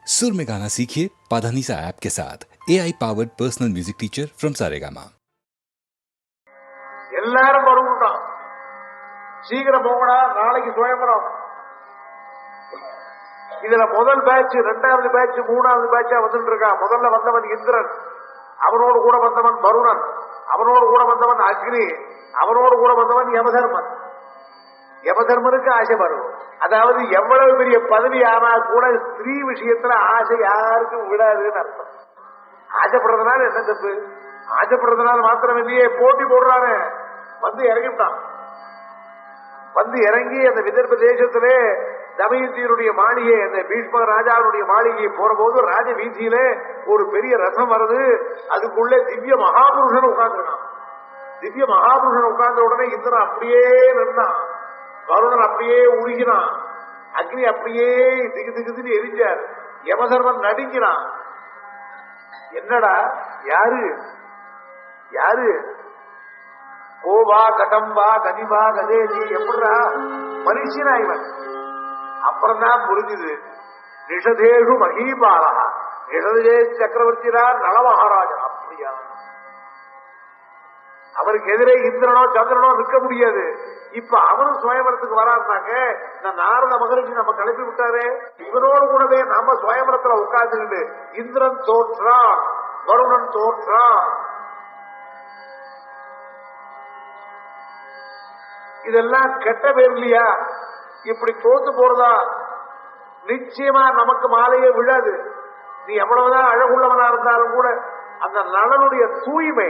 सुर में गाना सीखिए पाधानीसा ऐप के साथ AI powered personal music teacher from Saregama. எல்லாரும் வருவான், சீக்கிரம் போங்கடா, நாளைக்கு சுயம்பரம். இதுல முதல் பேட்ச், இரண்டாவது பேட்ச், மூணாவது பேட்சா வந்துட்டு இருக்கான். முதல்ல வந்தவன் இந்திரன், அவனோடு கூட வந்தவன் வருணன், அவனோடு கூட வந்தவன் அக்னி, அவனோடு கூட வந்தவன் யமதர்மன். யமதர்மனுக்கு ஆசை வரும். அதாவது எவ்வளவு பெரிய பதவி ஆனா கூட ஸ்திரீ விஷயத்துல ஆசை யாருக்கும் விடாதுன்னு அர்த்தம். ஆசைப்படுறதுனால என்ன தப்பு? ஆசைப்படுறதுனால மாத்திரம் இல்லையே, போட்டி போடுறானே. வந்து இறங்கிட்டான். வந்து இறங்கி அந்த விதர்ப்ப தேசத்திலே தமயந்தியினுடைய மாளிகை, அந்த பீஷ்ம ராஜாவுடைய மாளிகையை போற போது ராஜ வீதியிலே ஒரு பெரிய ரசம் வருது. அதுக்குள்ளே திவ்ய மகாபுருஷன் உட்கார்ந்துருக்கான். திவ்ய மகாபுருஷன் உட்கார்ந்த உடனே இந்திரன் அப்படியே நின்றான், வருணன் அப்படியே உருகினான், அக்னி அப்படியே திகு திகுதுன்னு எரிஞ்சார், யமதர்மன் நடுங்கினான். என்னடா, யாரு யாரு? கோவா கடம்பா கனிவா கதேஜி, எப்படா மனுஷனா இவன்? அப்புறம் தான் புரிஞ்சுது, நிஷதேஷு மகீபாலா, நிஷதே சக்கரவர்த்திரா நலமகாராஜா. அப்படியா? அவருக்கு எதிரே இந்திரனோ சந்திரனோ நிற்க முடியாது. இப்ப அவரும் சுயம்பரத்துக்கு வராருனாங்க. நாரத மகரிஷி நம்ம கிளப்பி விட்டாரு. இவரோடு கூடவே நம்ம சுயம்பரத்துல உட்கார்ந்துக்கிட்டு இந்திரன் தோற்றான், வருணன் தோற்றான். இதெல்லாம் கெட்ட பேர் இல்லையா? இப்படி தோத்து போறதா நிச்சயமா நமக்கு மாலையே விழாது. நீ எவ்வளவுதான் அழகுள்ளவனா இருந்தாலும் கூட அந்த நலனுடைய தூய்மை,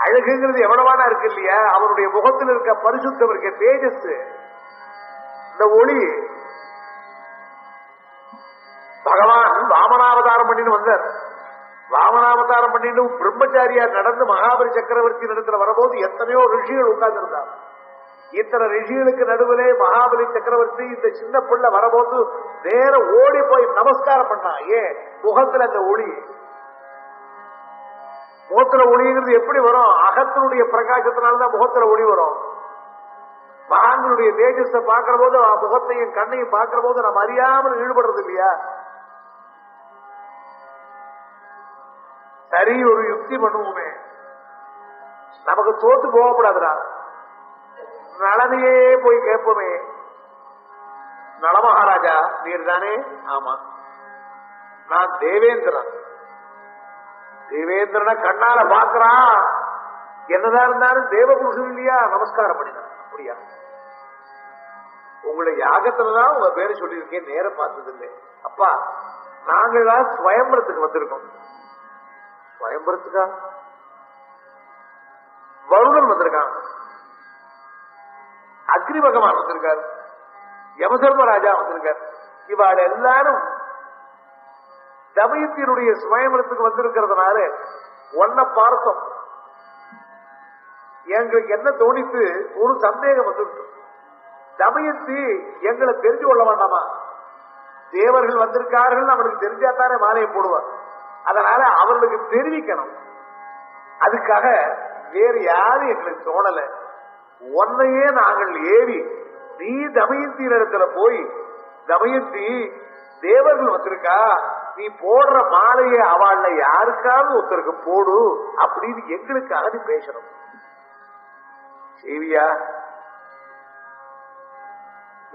அழகுங்கிறது எவ்வளவானா இருக்கு இல்லையா? அவருடைய முகத்தில் இருக்க பரிசுத்தம் இருக்க தேஜஸ், இந்த ஒளி. பகவான் வாமனாவதாரம் பண்ணிட்டு வந்தார். வாமனாவதாரம் பண்ணிட்டு பிரம்மச்சாரியா நடந்து மகாபலி சக்கரவர்த்தி இடத்துல வரும்போது எத்தனையோ ரிஷிகள் உட்கார்ந்து இருந்தார். இத்தனை ரிஷிகளுக்கு நடுவிலே மகாபலி சக்கரவர்த்தி இந்த சின்ன பிள்ளை வரபோது நேர ஓடி போய் நமஸ்காரம் பண்ணா. ஏன்? முகத்துல அந்த ஒளி. முகத்துல ஒளிங்கிறது எப்படி வரும்? அகத்தினுடைய பிரகாசத்தினால்தான் முகத்துல ஒளி வரும். மகான்களுடைய தேஜஸை பார்க்கிற போது, முகத்தையும் கண்ணையும் பார்க்கிற போது நம்ம அறியாமல் ஈடுபடுறது இல்லையா? சரி, ஒரு யுக்தி பண்ணுவோமே, நமக்கு தோத்து போகப்படாதுடா, நலனையே போய் கேட்போமே. நலமகாராஜா நீர் தானே? ஆமா, நான் தேவேந்திரன். தேவேந்திரனை கண்ணால பாக்குறான். என்னதான் இருந்தாலும் தேவபுருஷன் இல்லையா? நமஸ்காரம் பண்ணினான். அப்படியா? உங்களை யாகத்துலதான் உங்க பேரை சொல்லியிருக்கேன், நேரம் பார்த்தது இல்லை. அப்பா, நாங்கள்தான் சுயம்பரத்துக்கு வந்திருக்கோம். சுயம்பரத்துக்கா? வருணன் வந்திருக்கான், அக்னி பகவான் வந்திருக்கார், யமதர்மராஜா வந்திருக்கார். இவாள் எல்லாரும் தமயத்தினுடைய சுயம்பரத்துக்கு வந்திருக்கிறதுனால ஒன்ன பார்த்தோம். எங்களுக்கு என்ன தோணித்து, ஒரு சந்தேகம் வந்துட்டு, தமயந்தி எங்களை தெரிஞ்சு கொள்ள வேண்டாமா? தேவர்கள் வந்திருக்கார்கள், அவனுக்கு தெரிஞ்சாத்தானே மாலையை போடுவார். அதனால அவர்களுக்கு தெரிவிக்கணும். அதுக்காக வேறு யாரும் எங்களுக்கு தோணல. ஒன்னையே நாங்கள் ஏவி நீ தமயந்தி இடத்துல போய், தமயந்தி தேவர்கள் வந்திருக்கா, நீ போடுற மாலையை அவள்ல யாருக்காவது ஒருத்தருக்கு போடு அப்படின்னு எங்களுக்காக நீ பேசணும். செய்வியா?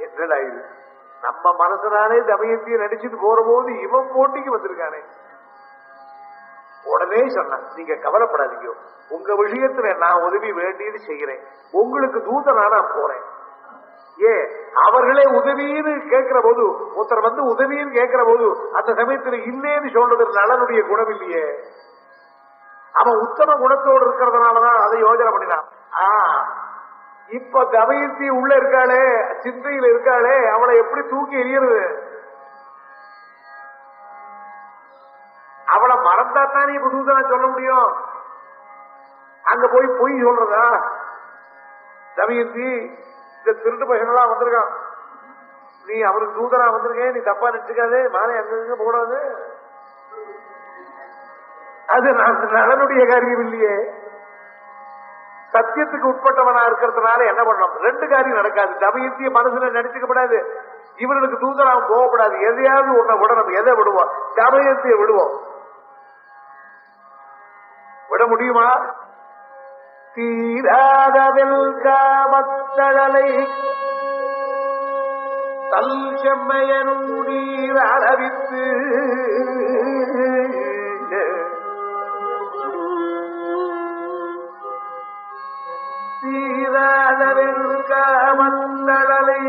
என்னடா இது? நம்ம மனசனாலே தமயந்தியை நடிச்சுட்டு போற போது இவன் போட்டிக்கு வந்திருக்கானே. உடனே சொன்ன, நீங்க கவலைப்படாதீங்க, உங்க விஷயத்துல நான் உதவி வேண்டியது செய்கிறேன், உங்களுக்கு தூதனா நான் போறேன். ஏன்? அவர்களே உதவின்னு கேட்கிற போது, ஒருத்தர் வந்து உதவின்னு கேட்கிற போது அந்த சமயத்துல இல்லேன்னு சொல்றது நலனுடைய குணம் இல்லையே. அவன் உத்தம குணத்தோடு இருக்கிறதுனாலதான் அதை யோஜனை பண்ணினான். இப்ப தமயந்தி உள்ள இருக்காளே, சிந்தையில இருக்காளே, அவளை எப்படி தூக்கி எறியறது? அவளை மறந்தாத்தானே இப்ப தூதனா சொல்ல முடியும். அங்க போய் பொய் சொல்றதா? தமயந்தி, இந்த திருட்டு பசங்களாம் வந்திருக்கான், நீ அவருக்கு தூதனா வந்திருக்க, நீ தப்பா நினைச்சுக்காதே, மாலை அங்க போடாது. அது நலனுடைய காரியம் இல்லையே. சத்தியத்துக்கு உட்பட்டவனா இருக்கிறதுனால என்ன பண்ணணும்? ரெண்டு காரியம் நடக்காது. தமயந்திய மனசுல நினைச்சுக்கப்படாது, இவர்களுக்கு தூதராக போகப்படாது. எதையாவது ஒன்றை விடணும். எதை விடுவோம்? தமயந்திய விடுவோம். விட முடியுமா? தீராதவில் காமத்தழலை தல் செம்மையனும் நீர் அளவித்து தீராதவில் காமத்தழலை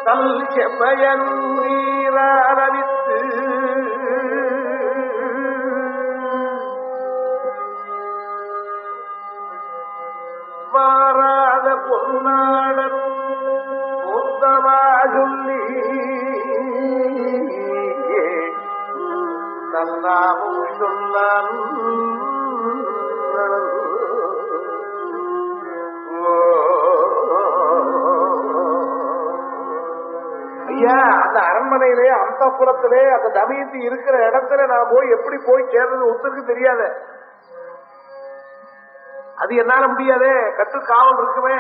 தல் செம்மையனும் நீர் அளவித்து மாறாத பொன்னாடல் மொத்தமா சொல்லி நல்லாமும் சொன்னான். ஐயா, அந்த அரண்மனையிலே அந்தப்புறத்திலே அந்த தமயந்தி இருக்கிற இடத்துல நான் போய் எப்படி போய் சேர்றது ஒத்துக்கு தெரியாத. அது என்னால முடியாதே, கட்டு காவல் இருக்குமே.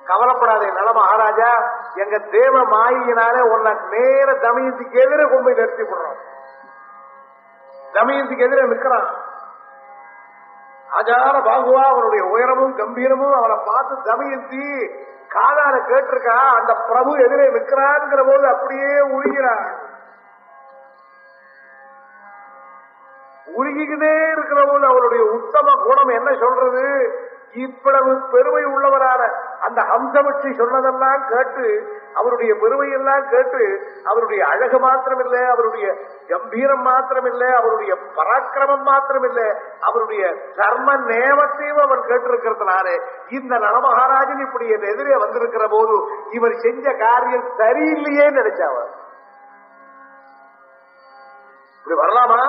கவலைப்படாதே நல மகாராஜா, எங்க தேவ மாயினாலே உன்னை நேர தமயந்திக்கு எதிர கொண்டு நிறுத்தி விடுறோம். தமயந்திக்கு எதிர நிற்கிறான். ஆச்சார பாகுவா அவனுடைய உயரமும் கம்பீரமும் அவனை பார்த்து தமயந்தி காதால கேட்டிருக்கா. அந்த பிரபு எதிரே நிற்கிறான்ங்கிற போது அப்படியே உருகிறான். உருகிக்கிட்டே இருக்கிற போது அவருடைய உத்தம குணம் என்ன சொல்றது? இவ்வளவு பெருமை உள்ளவரான அந்த ஹம்சபட்சி சொன்னதெல்லாம் கேட்டு, அவருடைய பெருமையெல்லாம் கேட்டு, அவருடைய அழகு மாத்திரமில்லை, அவருடைய கம்பீரம் மாத்திரமில்லை, அவருடைய பராக்கிரமம் மாத்திரமில்லை, அவருடைய தர்ம நேமத்தையும் அவன் கேட்டிருக்கிறதுனாலே இந்த நலமகாராஜன் இப்படி என் எதிரே வந்திருக்கிற போது இவர் செஞ்ச காரியம் சரியில்லையே நினைச்சவர். இப்படி வரலாமா?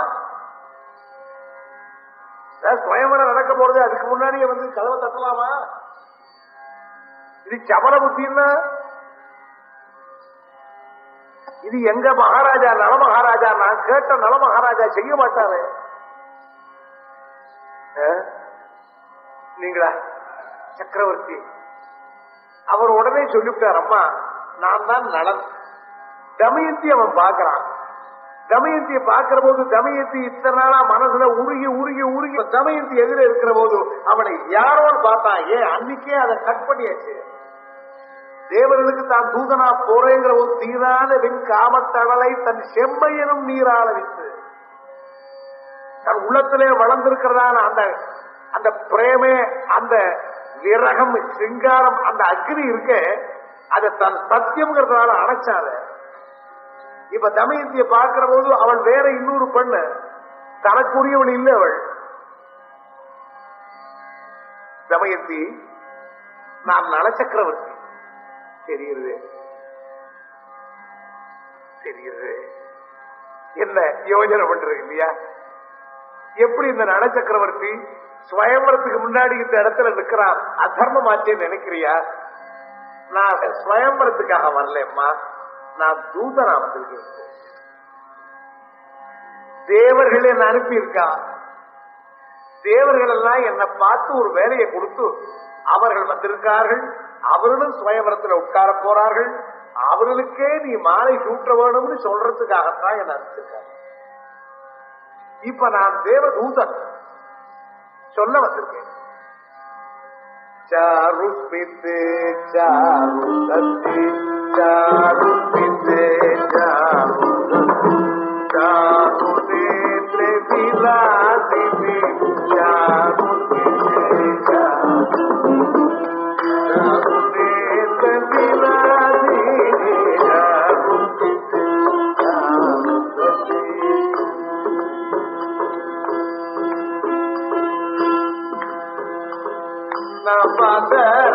சுயம்பரம் நடக்க போறது, அதுக்கு முன்னாடியே வந்து கதவை தட்டலாமா? இது சபல புத்தின்னா, இது எங்க மகாராஜா நல மகாராஜா, நான் கேட்ட நல மகாராஜா செய்ய மாட்டாரு. நீங்களா சக்கரவர்த்தி? அவர் உடனே சொல்லிவிட்டார், அம்மா நான் தான் நலன். தமயந்தி அவன் பார்க்கிறான். தமயந்தியை பார்க்கிற போது தமயந்தி இத்தனை நாளா மனசுல உருகி உருகி உருகி தமயந்தி எதிர இருக்கிற போது அவனை யாரோன்னு பார்த்தான். ஏன் அன்னைக்கே அதை கட் பண்ணியாச்சு. தேவர்களுக்கு தான் தூதனா போறேங்கிற ஒரு தீரான வெண் காமத்தழலை தன் செம்மையனும் நீராள விட்டு தன் உள்ளத்திலே வளர்ந்திருக்கிறதான அந்த அந்த பிரேமே, அந்த விரகம், சிங்காரம், அந்த அக்னி இருக்க, அதை தன் சத்தியம்ங்கிறதுனால அணைச்சாத. இப்ப தமயந்தியை பார்க்கிற போது அவள் வேற இன்னொரு பெண்ணு, தனக்குரியவள் இல்லை அவள். தமயந்தி நான் நலச்சக்கரவர்த்தி தெரியுது தெரியுது. என்ன யோஜனை பண்றது இல்லையா? எப்படி இந்த நலச்சக்கரவர்த்தி ஸ்வயம்பரத்துக்கு முன்னாடி இந்த இடத்துல நிற்கிறான், அதர்மமாச்சேன்னு நினைக்கிறியா? நான் ஸ்வயம்பரத்துக்காக வரலம்மா, நான் தூதனா வந்திருக்கேன். தேவர்கள் என்ன அனுப்பி இருக்கா. தேவர்கள் எல்லாம் என்னை பார்த்து ஒரு வேலையை கொடுத்து அவர்கள் வந்திருக்கார்கள். அவர்களும் சுயவரத்தில் உட்கார போறார்கள். அவர்களுக்கே நீ மாலை சூட்ட வேணும்னு சொல்றதுக்காகத்தான் என்ன அனுப்பிச்சிருக்காங்க. இப்ப நான் தேவதூதன் சொல்ல வந்திருக்கேன். चारुस्मिते चारुदत्ते चारुस्मिते चारुदत्ते चारुनेत्रे विलासिनी चारुस्मिते चारुनेत्रे विलासिनी चारुस्मिते चारुदत्ते नवदरजसाल्यम्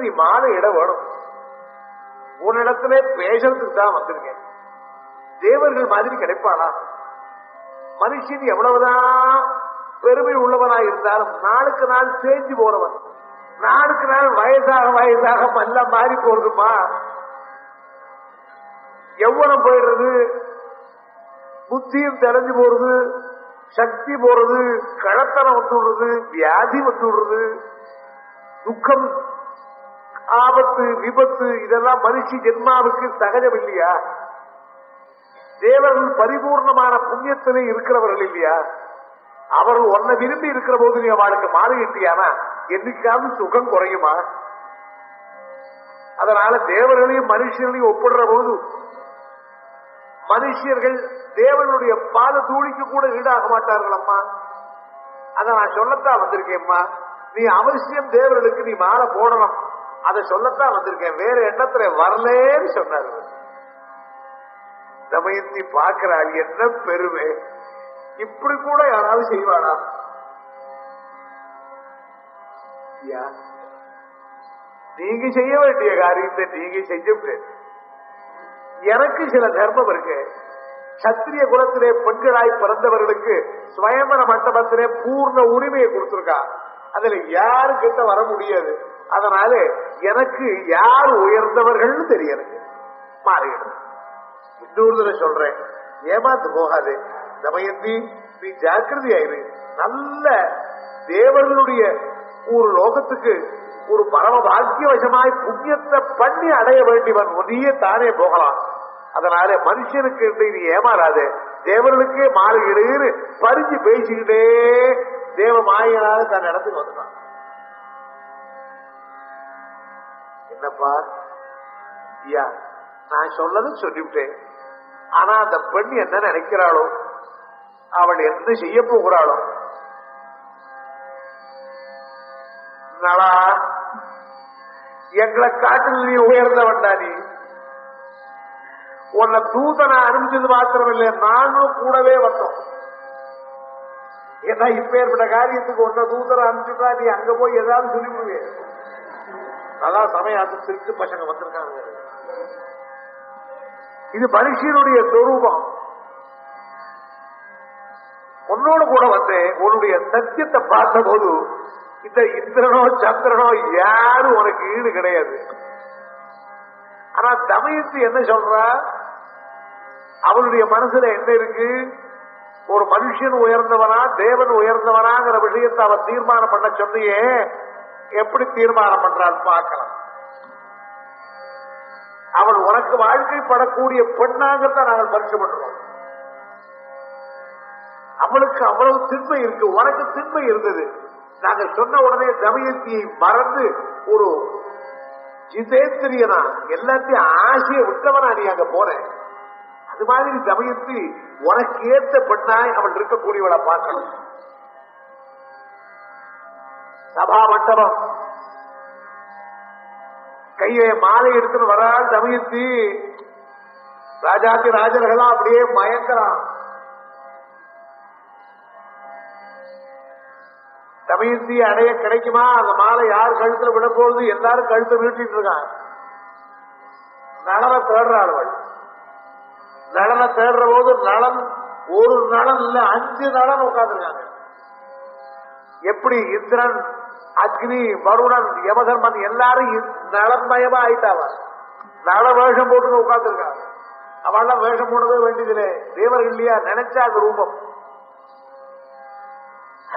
நீ மாலை இட வேணும். உன்னிடத்துல பேசுறதுக்கு தான் வந்திருக்கேன். தேவர்கள் மாதிரி கிடைப்பாளா? மனுஷன் எவ்வளவுதான் பெருமை உள்ளவனா இருந்தாலும் நாளுக்கு நாள் தேஞ்சு போறவன், நாளுக்கு நாள் வயசாக எல்லாம் மாறி போறதுமா. எவ்வளவு போயிடுறது, புத்தியும் தெளிஞ்சு போறது, சக்தி போறது, கழத்தனம் வந்துடுறது, வியாதி வந்துடுறது, துக்கம், ஆபத்து, விபத்து, இதெல்லாம் மனுஷி ஜென்மாவுக்கு சகஜம் இல்லையா? தேவர்கள் பரிபூர்ணமான புண்ணியத்திலே இருக்கிறவர்கள் இல்லையா? அவர்கள் ஒன்ன விரும்பி இருக்கிற போது நீ அவளுக்கு மாறிட்டியானா என்னைக்காவது சுகம் குறையுமா? அதனால தேவர்களையும் மனுஷர்களையும் ஒப்பிடுற போது மனுஷர்கள் தேவனுடைய பாத தூளிக்கு கூட ஈடாக மாட்டார்கள் அம்மா. அதை நான் சொல்லத்தான் வந்திருக்கேன்மா. நீ அவசியம் தேவர்களுக்கு நீ மாலை போடணும், அதை சொல்லத்தான் வந்திருக்கேன். வேற எண்ணத்துல வரலேன்னு சொன்னார். தமயந்தி பார்க்கிறாள், என்ன பெருமை, இப்படி கூட யாராவது செய்வானா? நீங்க செய்ய வேண்டிய காரியத்தை நீங்க செஞ்ச. எனக்கு சில தர்மம் இருக்கு. சத்திரிய குலத்திலே பெண்களாய் பிறந்தவர்களுக்கு ஸ்வயம்பர மண்டபத்திலே பூர்ண உரிமையை கொடுத்திருக்கா. அதுல யாரு கிட்ட வர முடியாது. அதனால எனக்கு யார் உயர்ந்தவர்கள் தெரியல. மாறிடும். இன்னொரு சொல்றேன், ஏமாந்து போகாது. தமயந்தி, நீ ஜாக்கிரதையாயிரு. நல்ல தேவர்களுடைய ஒரு லோகத்துக்கு ஒரு பரம பாக்கியவசமாய் புண்ணியத்தை பண்ணி அடைய வேண்டியவன் நீயே தானே போகலாம். அதனால மனுஷனுக்கு நீ ஏமாறாது. தேவர்களுக்கே மாறுகிறேன்னு பறிஞ்சு பேசிக்கிட்டே தேவ மாயினால தன் இடத்துக்கு வந்துட்டான். என்னப்பா ஐயா, நான் சொல்லதும் சொல்லிவிட்டேன். ஆனா அந்த பெண் என்ன நினைக்கிறாளோ, அவள் என்ன செய்ய போகிறாளோ? நலா, எங்களை காட்டில் நீ உயர்ந்தவன்டா. நீ உன்னை தூதனை அனுப்பிச்சது மாத்திரம் இல்லை, நானும் கூடவே வந்தோம். ஏன்னா இப்ப ஏற்பட்ட காரியத்துக்கு ஒன்ன தூதரை அனுப்பிச்சுட்டா நீ அங்க போய் ஏதாவது சொல்லிவிடுவே. அதான் சமயம் திருட்டு பசங்க வந்திருக்காங்க. இது மனுஷனுடைய சொரூபம். உன்னோடு கூட வந்து உன்னுடைய சத்தியத்தை பார்த்த போது இந்த இந்திரனோ சந்திரனோ யாரும் உனக்கு ஈடு கிடையாது. ஆனா தமயந்தி என்ன சொல்றா, அவளுடைய மனசுல என்ன இருக்கு? ஒரு மனுஷன் உயர்ந்தவனா தேவன் உயர்ந்தவனாங்கிற விஷயத்தை அவன் தீர்மானம் பண்ண சொன்னியே, எப்படி தீர்மானம் பண்றான்னு பார்க்கலாம். அவள் உனக்கு வாழ்க்கைப்படக்கூடிய பெண்ணாகத்தான் நாங்கள் பரிசு பண்றோம். அவளுக்கு அவ்வளவு திண்மை இருக்கு, உனக்கு திண்மை இருந்தது. நாங்க சொன்ன உடனே தமயந்தியை மறந்து ஒரு ஜிதேந்திரியனா எல்லாத்தையும் ஆசையை விட்டவனா நீ அங்க போன. அது மாதிரி தமயந்தி உனக்கு ஏற்ற பெண்ணாய் அவள் இருக்கக்கூடியவளை பார்க்கணும். சபா மண்டபம் கையை மாலை எடுத்துன்னு வரால் தமயந்தி. ராஜாத்தி ராஜர்களா அப்படியே மயக்கிறான். தமயந்தி அடைய கிடைக்குமா? அந்த மாலை யார் கழுத்துல விட போகுது? எல்லாரும் கழுத்தை நீட்டிட்டு இருக்கான். நலனை தேடுறாள். நலனை தேடுற போது நலன் ஒரு நலன் இல்ல 5 நலன் உட்கார்ந்துருக்காங்க. எப்படி இந்திரன், அக்னி, வருணன், யமதர்மன் எல்லாரும் நலன்மயமா ஆயிட்டாவ. நல வேஷம் போட்டு உட்கார்ந்துருக்காங்க. அவெல்லாம் வேஷம் போடவே வேண்டியதில்லை, தேவர்கள் இல்லையா? நினைச்சா அந்த ரூபம்.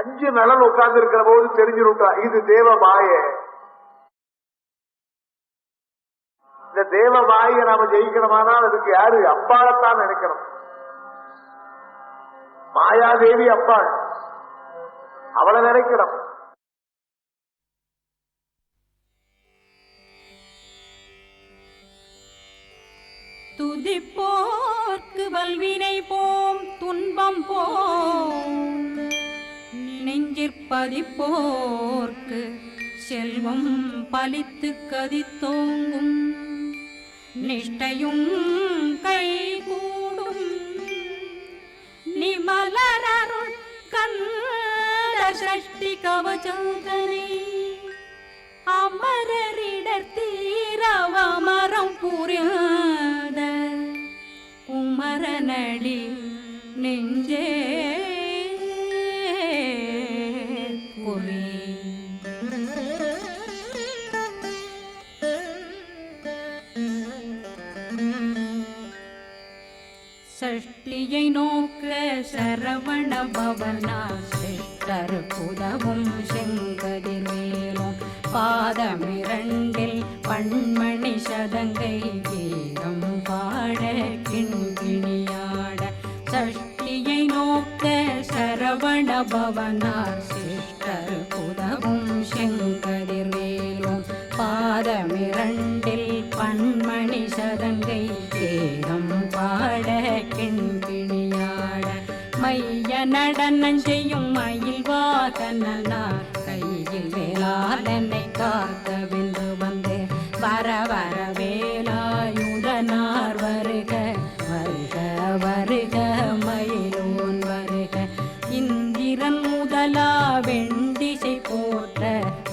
5 நலன் உட்கார்ந்து இருக்கிற போது தெரிஞ்சுட்டா இது தேவ மாய. இந்த தேவ மாயை நாம ஜெயிக்கணுமானால் அதுக்கு யாரு? அம்பாளைத்தான் நினைக்கணும். மாயாதேவி அம்பாள், அவளை நினைக்கணும். துதிப்போர்க்கு வல்வினை போம் துன்பம் போம், நெஞ்சிற்பதிப்போர்க்கு செல்வம் பலித்து கதித்தோங்கும், நிஷ்டையும் கைகூடும் நிமலரருள் கந்த சஷ்டி கவசந்தனை அம அமரரிடர் தீரவமரம் புரியாத குமரனடி நெஞ்சே குறி. சஷ்டியை நோக்க சரவண பவனா சிஷ்டர் புதவும் செங்கதிர்வேலும் பாதமிரண்டில் பண்மணி சதங்கை கீதம் பாட கிண்கிணியாட. சஷ்டியை நோக்க சரவண பவனார் சிஷ்டர் புதவும் செங்கதிர்வேலும் பாதமிரண்டில் பண்மணி சதங்கை கீதம் பாட கிண்கிணியாட. மைய நடனம் செய்யும் மயில் வாகனார் கையில் வேளாளனை காக்க வென்று வந்து வர வர வேலாயுதனார் வருக வருக வருக மயிலோன் வருக. இந்திரன் முதலா வெண்டிசை போற்ற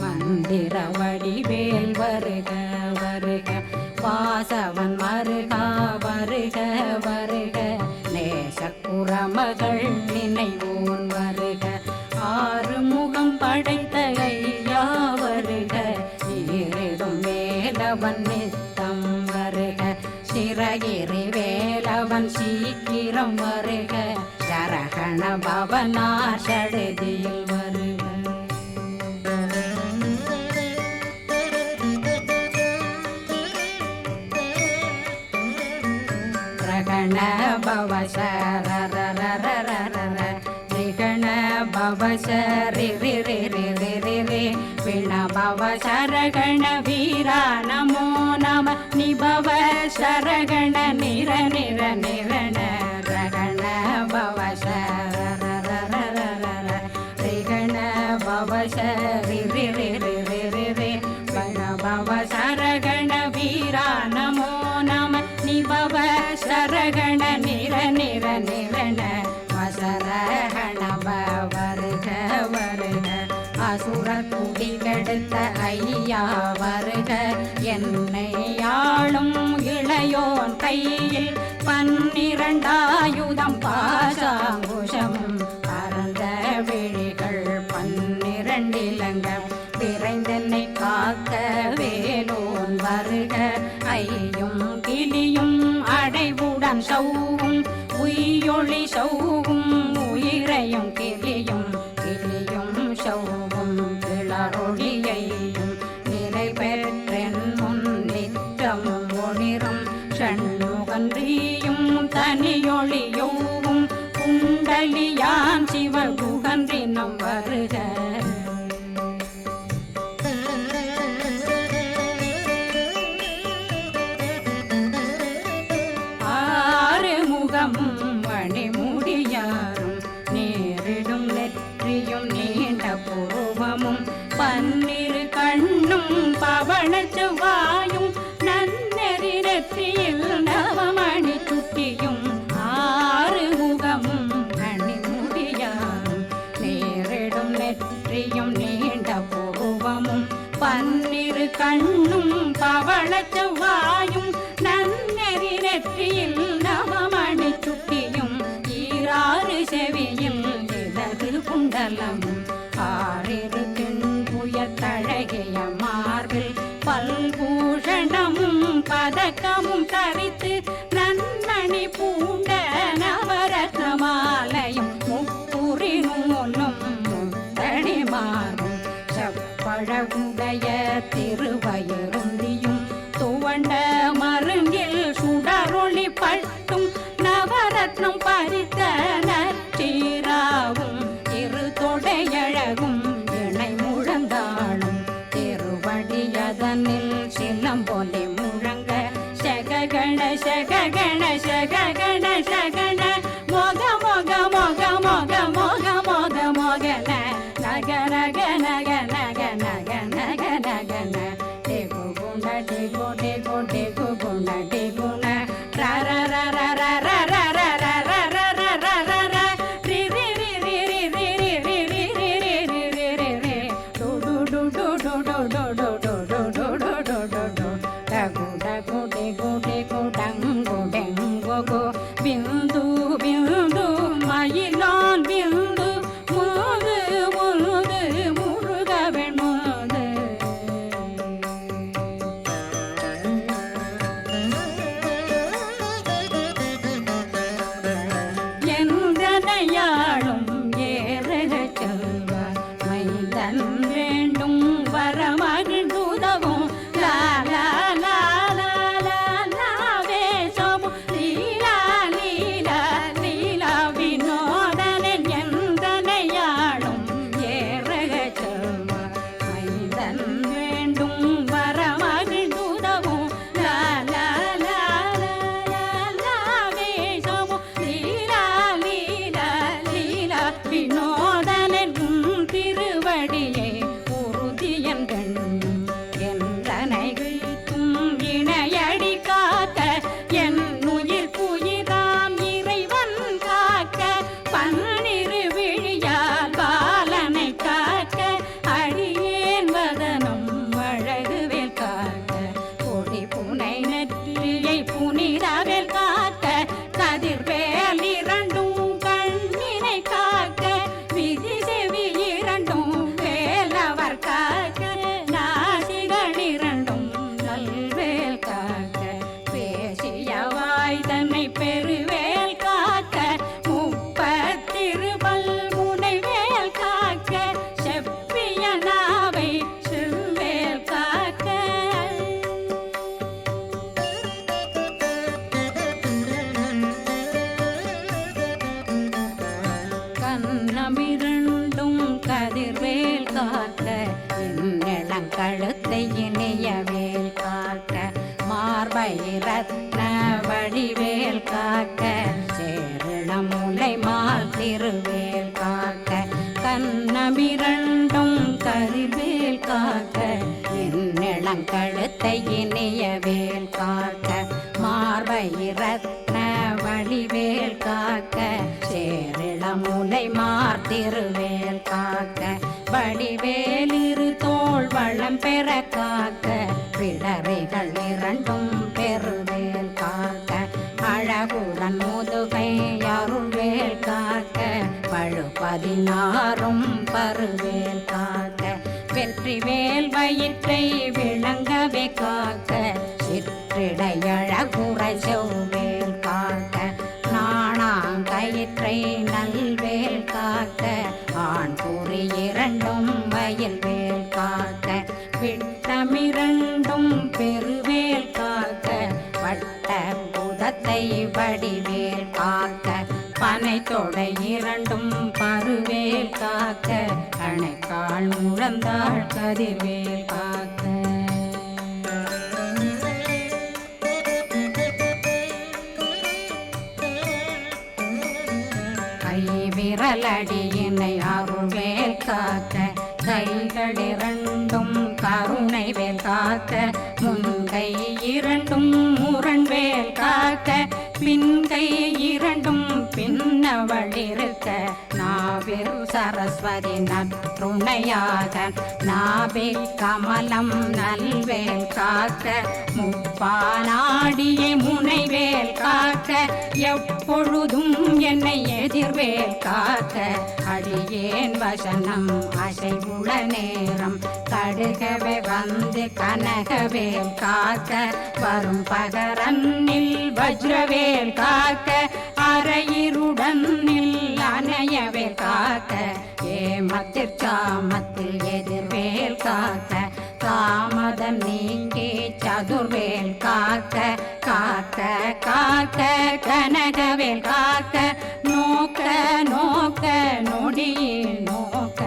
மந்திர வடிவேல் வருக வருக. வாசவன் மருகா வருக வருக நேசக்குறமகள் நினைவோன் வருக. ஆறுமுகம் படைத்த ஐயா வருக ஈரிடும் வேலவன் நித்தம் வருக. சிறகிரி வேலவன் சீக்கிரம் வருக சரகண பவனா சடுதியில் வருக. ரகண பவ சரரரரரர ரிகண பவ சரி ரி ரி ரி ரி ரி ரி விண பவ சரகண வீரா நமோ நம நிபவ சரகண நிர நிர நிரண. ரகண பவ சரரரரரர ரிகண பவ சரி ரி ரி ரி ரி ரி ரி விண பவ சரகண வீரா நமோ நம நிபவ சரகண நிர நிர நிரண. வசரகண வருக வருக அசுர குடி கெடுத்த ஐயா வருக. என்னை ஆளும் இளையோன் கையில் 12 பாசாங்குஷம் பரந்த விழிகள் 12 இலங்கம் விரைந்தென்னை காக்க வேலோன் வருக. ஐயும் கிளியும் அடைவுடன் சௌவும் உயிரொளி சௌவும் உயிரையும் கிளியும் கிளியும் சௌவும் கிளரொளியையும் நிலை பெற்றென் முன் நிற்றமும் ஒளிரும் ஷண்முகன்றியும் தனியொளியோவும் குண்டலியான் சிவகுகன்றினம் வருக. மணிமுடியாரும் நேரிடும் நெற்றியும் நீண்ட பூர்வமும் 12 கண்ணும் பவள செவ்வாயும் நன்னெறி நெற்றியில் நவமணி சுட்டியும் 6 முகமும் மணிமுடியாரும் நேரிடும் நெற்றியும் நீண்ட பூர்வமும் 12 கண்ணும் பவள செவ்வாயும் நன்னெறி நெற்றியில் நவமணி சுட்டியும் 6 செவியில் இடது குண்டலம் 6 திண்புயத்தழகிய மார்பில் பல்பூஷணமும் பதக்கமும் தரித்து நன்மணி பூண்ட நவரத்ன மாலையும் முப்புரி நூலும் முத்தணி மாறும் செப்பழகுடைய திருவயருந்தியும் துவண்ட மருங்கில் சுடரொளி பட்டும் நவரத்னம் பறித்த நச்சீராவும் 2 தொடையழகும் இணை முழந்தாளும் திருவடியதனில் சிலம்பொலி முழங்க சககண சககண சககண சகண மொக மொக மொக மொக மொக மொக மொகன நக நக நக நக நக நக நகன டெகு குண்ட டெகு டெகு டெகு புனை நெற்றியை புனிதவேல் காக்க கதிர்வேல் இரண்டும் கண்ணினை காக்க விதி செவி இரண்டும் வேலவர் காக்க நாசிகள் இரண்டும் நல்வேல் காக்க பேசிய வாய் தன்னை பெருவேல் காக்க முப்பத்திருபல் முனைவேல் காக்க செப்பிய நாவை செவ்வேல் காக்க கண்ணமிரண்டும் கதிர்வேல் காக்க இந்நிலங்கழுத்தை இணையவேல் காக்க மார்பை ரத்ன வடிவேல் காக்க சேரணம் முலை மால் திருவேல் காக்க கண்ணமிரண்டும் கதிர்வேல் காக்க இந்நிலங்கழுத்தை இணையவேல் காக்க மார்பை ரத்ன வடிவேல் காக்க சேரிளம் முலை மார் திருவேல் காக்க வடிவேலிரு தோள் வளம் பெற காக்க பிடரைகள் இரண்டும் பெருவேல் காக்க அழகுடன் முதுகை அருள்வேல் காக்க பழு 16 பருவேல் காக்க வெற்றிவேல் வயிற்றை விளங்கவே காக்க சிற்றிடையழகுரை செவ்வேல் காக்க நாணாங்கயிற்றை நல்வேல் காக்க ஆண் குறி இரண்டும் வயல்வேல் காக்க விட்டமிரண்டும் பெருவேல் காக்க வட்ட புதத்தை வடிவேல் காக்க பனை தொடை இரண்டும் பருவேல் காக்க கணைக்கால் முழந்தாள் கதிர்வேல் காக்க விரலடியினை அருள்வேல் காக்க கைகள் இரண்டும் கருணை வேல் காக்க முன்கை இரண்டும் முரண்வேல் காக்க பின்கை இரண்டும் பின்னவளிருக்க நாவில் சரஸ்வதி நற்றுணையாக நாபி கமலம் நல்வேல் காக்க முப்பானாடியை முனைவேல் காக்க எப்பொழுதும் என்னை எதிர்வேல் காக்க அடியேன் வசனம் அசைவுள நேரம் கடுகவே வந்து கனகவேல் காக்க வரும் பகரன்னில் வஜ்ரவேல் காக்க அரையிருடன் அணையவேல் காக்க ஏமத்திற் சாமத்தில் எதிர்வேல் காக்க தாமதம் நீங்கி சதுர்வேல் காக்க காக்க காக்க கனகவேல் காக்க நோக்க நோக்க நொடியில் நோக்க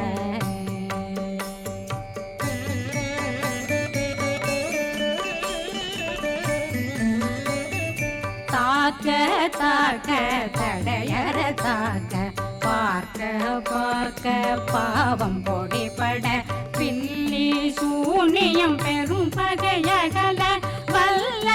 தாக்க தாக்க தடையற தாக்க பார்க்க பார்க்க பாவம் பொடிபட பில்லி சூனியம் பெரும் பகையகல வல்ல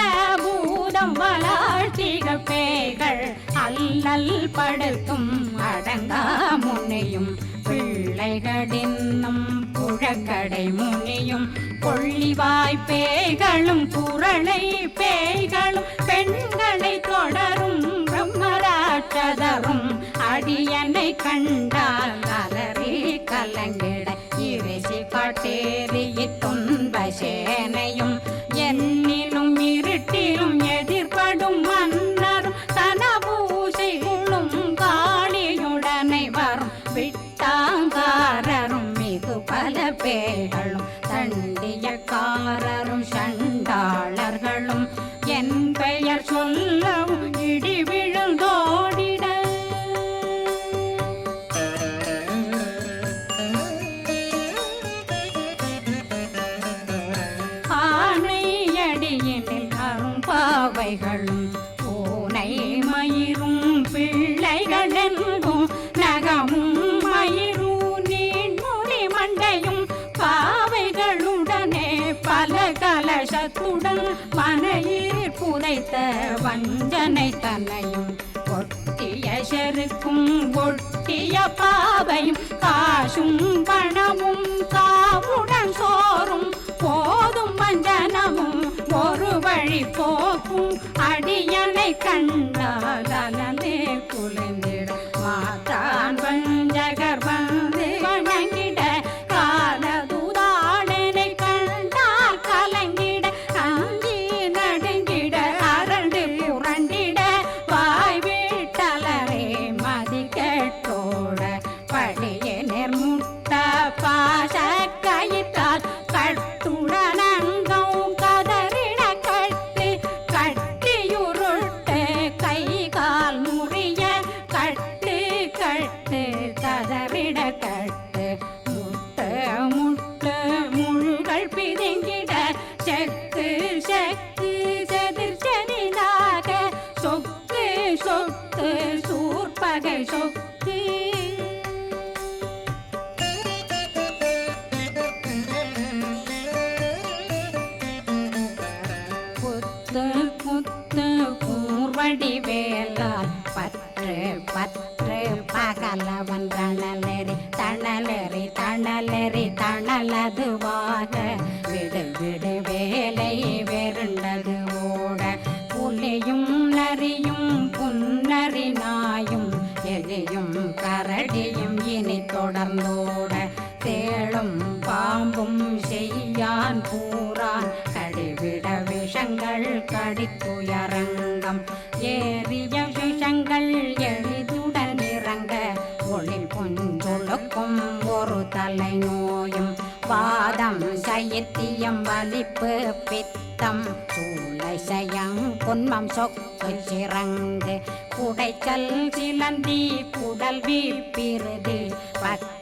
பூதம் வளாழ்த்திக பேய்கள் அல்லல் படுத்தும் அடங்கா முனையும் பிள்ளைகளின்னும் புழக்கடை முனியும் கொள்ளிவாய் பேய்களும் குரளை பேய்களும் பெண்களை தொடரும் பிரம்மராட்சதரும் அடியனை கண்டால் அலறி கலங்கிட இரிசி காட்டேறிய துன்ப சேனையும் என்னிலும் இருட்டிலும் எதிர்படும் மன்னரும் தனபூசைகளும் காளியுடனை வரும் விட்டாங்காரரும் மிகு பல பேய்களும் தண்டியக்காரரும் சண்டாளர்களும் என் பெயர் சொல்லவும் இடி விழுந்தோடிட ஆனையடியினில் அரும்பாவைகளும் பூனை மயிரும் பிள்ளைகளென்றும் நகமும் மயிரும் நீண்முடி மண்டையும் பாவைகளுடனே பல கலசத்துடன் மனையில் புதைத்த வஞ்சனை தன்னையும் ஒட்டிய செருக்கும் ஒட்டிய பாவையும் காசும் பணமும் காவுடன் சோறும் போதும் வஞ்சனமும் ஒருவழி வழி போக்கும் அடியனை கண்டால் அலந்தே குலைந்திட மாத்தான் வஞ்சகர் வந்து வணங்கிட காலதுதாடனை கண்டால் கலங்கிட அஞ்சி நடுங்கிட அரண்டு புரண்டிட வாய் வீட்டலரே மதி கேட்டோட படியனர் முட்ட பாச கயிற்றால் கட்டுடனங்கும் கதறிட கட்டு கட்டியுருட்டு கை கால் முறிய கட்டு கட்டு கதறிட கட்டு முட்டு முட்டு முழுகள் பிதுங்கிட செக்கு செக்கு செதிர் செதிலாக சொக்கு சொக்கு சூர்பகை சொக்கு புத்து புத்து கூர்வடி வேலால் பற்று பற்று பகலவன் தணலெறி தணலெறி தணலெறி தணலதுவாக விடு விடு வேலை வெருண்டது ஓட புலியும் நரியும் புன்னரி நாயும் எலியும் கரடியும் இனி தொடர்ந்தோட தேளும் பாம்பும் செய்யான் பூரான் கடிவிட விஷங்கள் கடித்துயரங்கம் ஏறிய விஷங்கள் எளிதுடன் இறங்க ஒளில் புஞ்சொழுக்கும் ஒரு தலை நோயும் வாதம் சைத்தியம் வலிப்பு பித்தம் சூளை சயம் பொன்மம் சொக்கு சிறங்கு குடைச்சல் சிலந்தி குடல் வீப்பிருது பக்க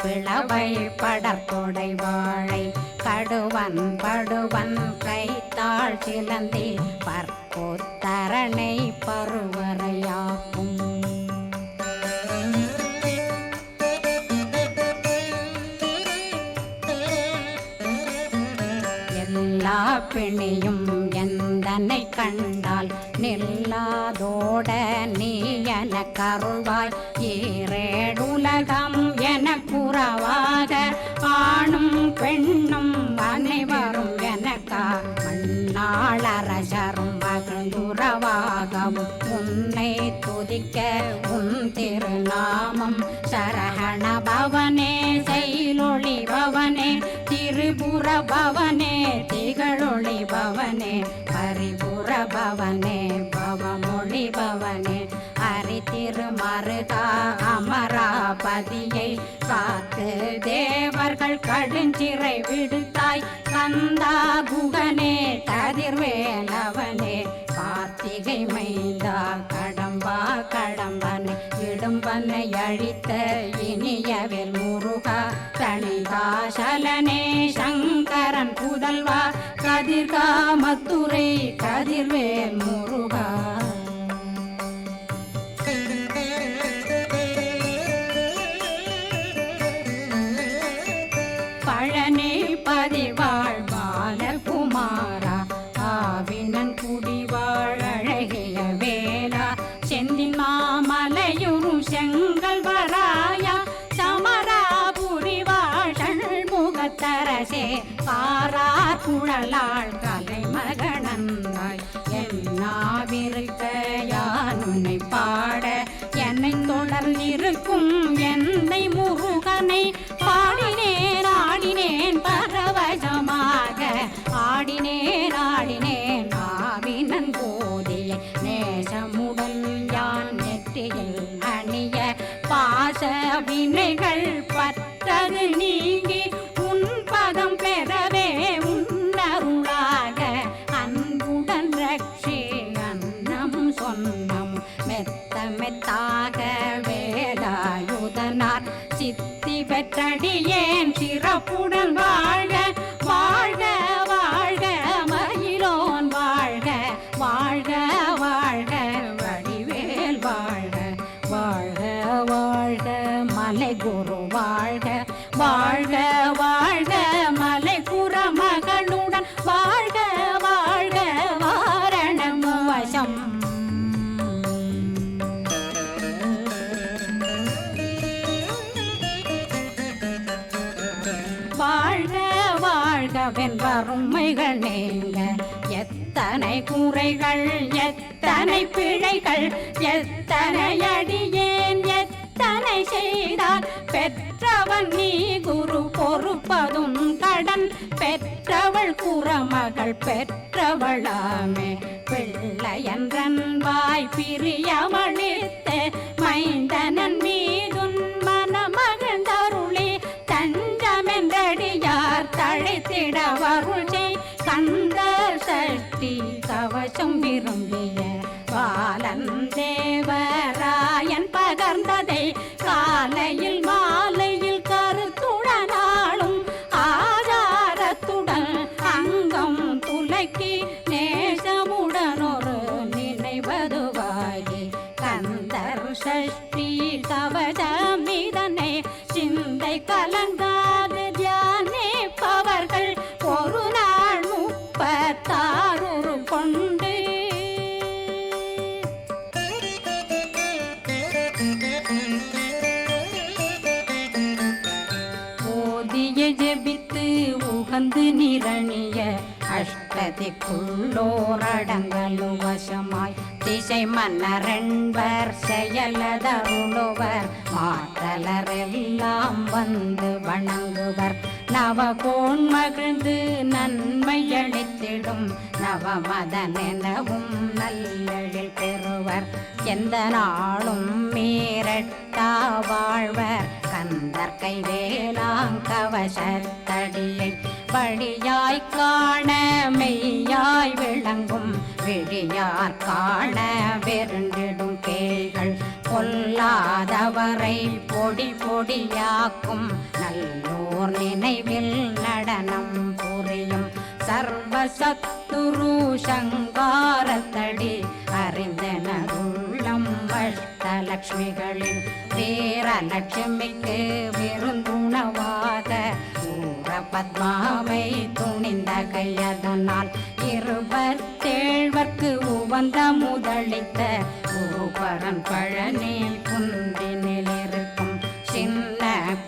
பிளவை படற்கொடை வாழை கடுவன் படுவன் கைத்தாள் சிலந்தி பற்போத்தரணை பருவரையாக்கும் எல்லா பிணியும் எந்தனை கண்டால் நில்லாதோட நீ என கருள்வாய் ஈரேடுலகம் என புறவாக ஆணும் பெண்ணும் அனைவரும் எனக்கா மண்ணாளரசரும் மகிழ்ந்துறவாகவும் உன்னை துதிக்க உன் திருநாமம் சரஹண பவனே செயலொளி பவனே திரிபுர பவனே திகழொளி பவனே பரிபுர பவனே பவமொழி பவனே ஹரி திருமருகா அமராபதியை காத்து தேவர்கள் கடுஞ்சிறை விடுத்தாய் கந்தா குகனே கதிர்வேலவனே கார்த்திகை மைந்தா கடம்பா கடம்பனை இடும்பனை அழித்த இனியவேல் முருகா தணிகாசலனே சங்கரன் புதல்வா கதிர்காமத்துரை கதிர்வேல் முருகா பழனி பதிவாழ் பாலகுமாரா ஆவினன் குடிவாழ் அழகிய வேலா செந்தின் மாமலையுறு செங்கல் வராயா சமராபுரி வாழ் ஷண்முகத்தரசே காரார் குழலாள் கலை மகனந்தாய் என்னாவிருக்க யானுனை பாட என்னை தொடர்ந்திருக்கும் என்னை முருகனை பாடினேன் ஆடினேன் பரவசமாக ஆடினேன் ஆடினேன் ஆவினன் போதிய நேசமுடன் யான் நெற்றியில் அணிய பாச வினைகள் பற்றது நீங்கி உன் பதம் பெறவே உன்னருளாக அன்புடன் ரட்சி அன்னம் சொன்னம் மெத்த மெத்தாக வேலாயுதனார் சித்தி பெற்றடியேன் சிறப்புடன் வாழ்க வாழ்க வாழ்க மயிலோன் வாழ்க வாழ்க வாழ்க வடிவேல் வாழ்க வாழ்க வாழ்க மலை குரு வாழ்க வாழ்க வாழ்க மலை குறமகளுடன் வாழ்க வாழ்க வாரணம் வசம் வாழ்க வாழ்கவென் வறுமைகள் நீங்க எத்த எத்தனை குறைகள் எத்தனை பிழைகள் எத்தனை அடியேன் எத்தனை செய்தால் பெற்றவன் நீ குரு பொறுப்பதும் கடன் பெற்றவள் குறமகள் பெற்றவளாமே பிள்ளையன்றன் வாய் பிரியமளித்த மைந்தனன் மீதுன் மனமகந்தருளி தஞ்சமென்றடியார் தழைத்திட வருளை கந்தர் சஷ்டி கவசம் விரும்பிய பாலன் தேவராயன் பகர்ந்ததை காலையில் மாலையில் கருத்துடனாலும் ஆதாரத்துடன் அங்கம் துலக்கி நேசமுடனொரு நினைவதுவாகி கந்தர் சஷ்டி கவசமிதனை சிந்தை கலங்காது தியானிப்பவர்கள் ஒரு நாள் 36 கொண்டு ஓதிய ஜெபித்து உகந்து நிரணிய அஷ்டதிக்குள்ளோரடங்கலும் வசமாய் திசை மன்னரென்பர் செயலதருளுவர் மாற்றலரெல்லாம் வந்து வணங்குவர் நவகோன் மகிழ்ந்து நன்மையளித்திடும் நவமதனெனவும் நல்லெழில் பெறுவர் எந்த நாளும் மீறட்டா வாழ்வர் கந்தர் கைவேலாங்கவசத்தடியை படியாய் காண மெய்யாய் விளங்கும் விழியார் காண வெருண்டிடும் கேள்கள் பொல்லாதவரை பொடி பொடியாக்கும் நல்லோர் நினைவில் நடனம் புரியும் சர்வசத்துரு சங்காரத்தடி அறிந்தனருள்ளம் அஷ்டலக்ஷ்மிகளின் வீரலட்சுமிக்கு விருந்துணவாக பத்மாவை துணிந்த கையதனால் 27 உவந்த முதலித்த பூபரன் பழனி குந்தினில் இருக்கும் சின்ன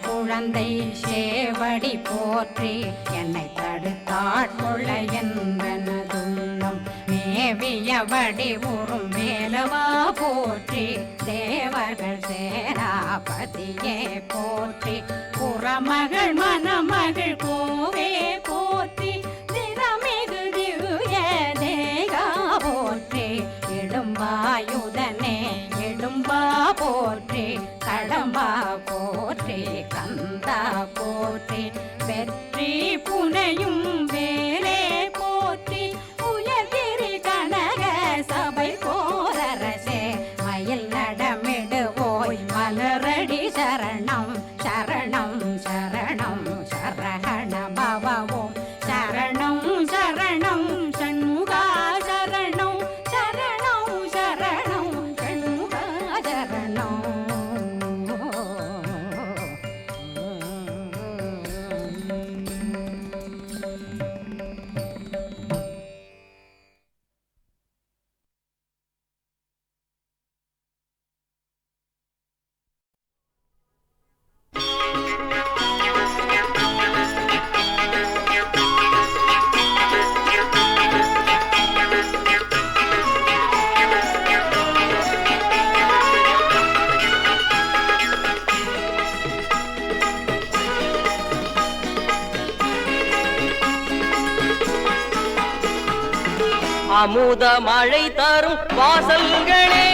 குழந்தை சேவடி போற்றி என்னை தடுத்தாட்கொள்ள என்பனதுள்ளம் மேவிய வடிவுறும் மேலவா போற்றி தேவர்கள் சேனாபதியே போற்றி புறமகள் மணமகள் கோவே போற்றி திறமிகு திவ்ய தேகா போற்றி இடும்பாயுதனே இடும்பா போற்றி கடம்பா போற்றி கந்தா போற்றி வெற்றி புனையும் வேலே போற்றி உயர்திரி கனக சபை போரரசே மயில் நடமிடுவோய் மலரடி சரணம் சரணம் சரணம் சரஹண பவவோம் சரணம் சரணம் சண்முகா சரணம் சரணம் சரணம் சண்முகா சரணம் அமுத மழை தரும் வாசல்களே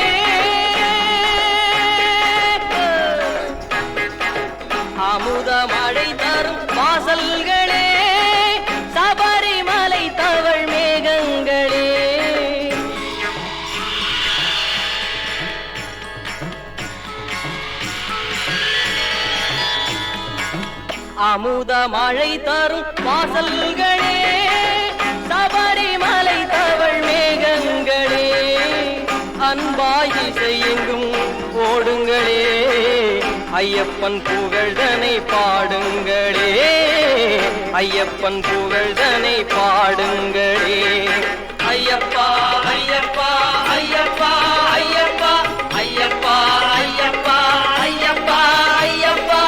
அமுத மழை தரும் வாசல்களே சபரிமலை தவழ் மேகங்களே அமுத மழை தரும் வாசல்களே சபரிமலை தவழ் மேகங்களே அன்பாய் இசையெங்கும் ஓடுங்களே ஐயப்பன் புகழ்தனை பாடுங்களே ஐயப்பன் புகழ்தனை பாடுங்களே ஐயப்பா ஐயப்பா ஐயப்பா ஐயப்பா ஐயப்பா ஐயப்பா ஐயப்பா ஐயப்பா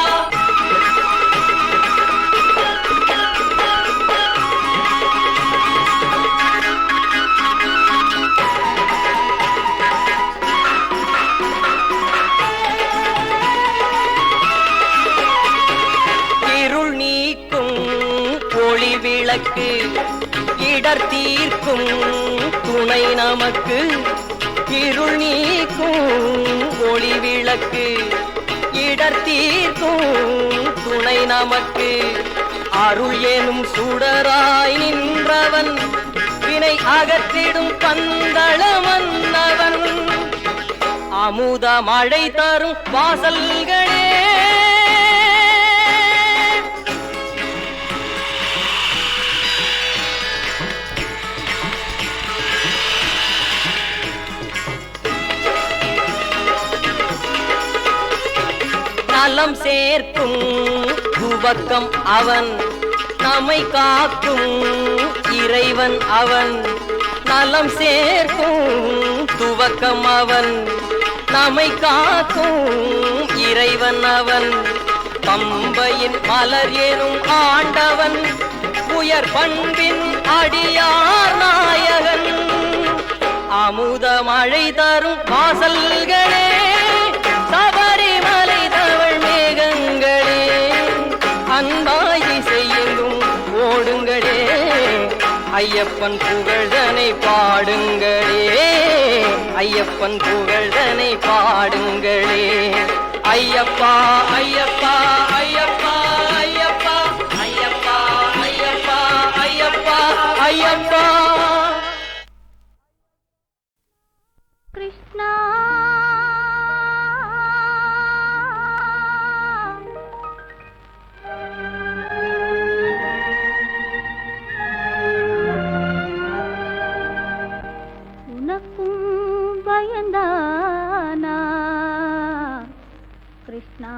இடர் தீர்க்கும் துணை நமக்கு, இருள் நீக்கும் ஒளி விளக்கு. இடர் தீர்க்கும் துணை நமக்கு, அருள் எனும் சுடராய் நின்றவன், வினை அகற்றிடும் பந்தள மன்னவன். அமுத மழை தரும் வாசல்களே, நலம் சேர்க்கும் துவக்கம் அவன், நம்மை காக்கும் இறைவன் அவன். நலம் சேர்க்கும் துவக்கம் அவன், நம்மை காக்கும் இறைவன் அவன். பம்பையின் மலர் எனும் ஆண்டவன், உயர் பண்பின் அடியார் நாயகன். அமுத மழை தரும் வாசல்களே, சபரிமலை தவழ் மேகங்களே, அன்பாய் செய்யுங்கும் ஓடுங்களே, ஐயப்பன் புகழ்தனை பாடுங்களே, ஐயப்பன் புகழ்தனை பாடுங்களே. ஐயப்பா ஐயப்பா ஐயப்பா ஐயப்பா ஐயப்பா ஐயப்பா ஐயப்பா ஐயப்பா. கிருஷ்ணா உனக்கும் பயந்தானா கிருஷ்ணா,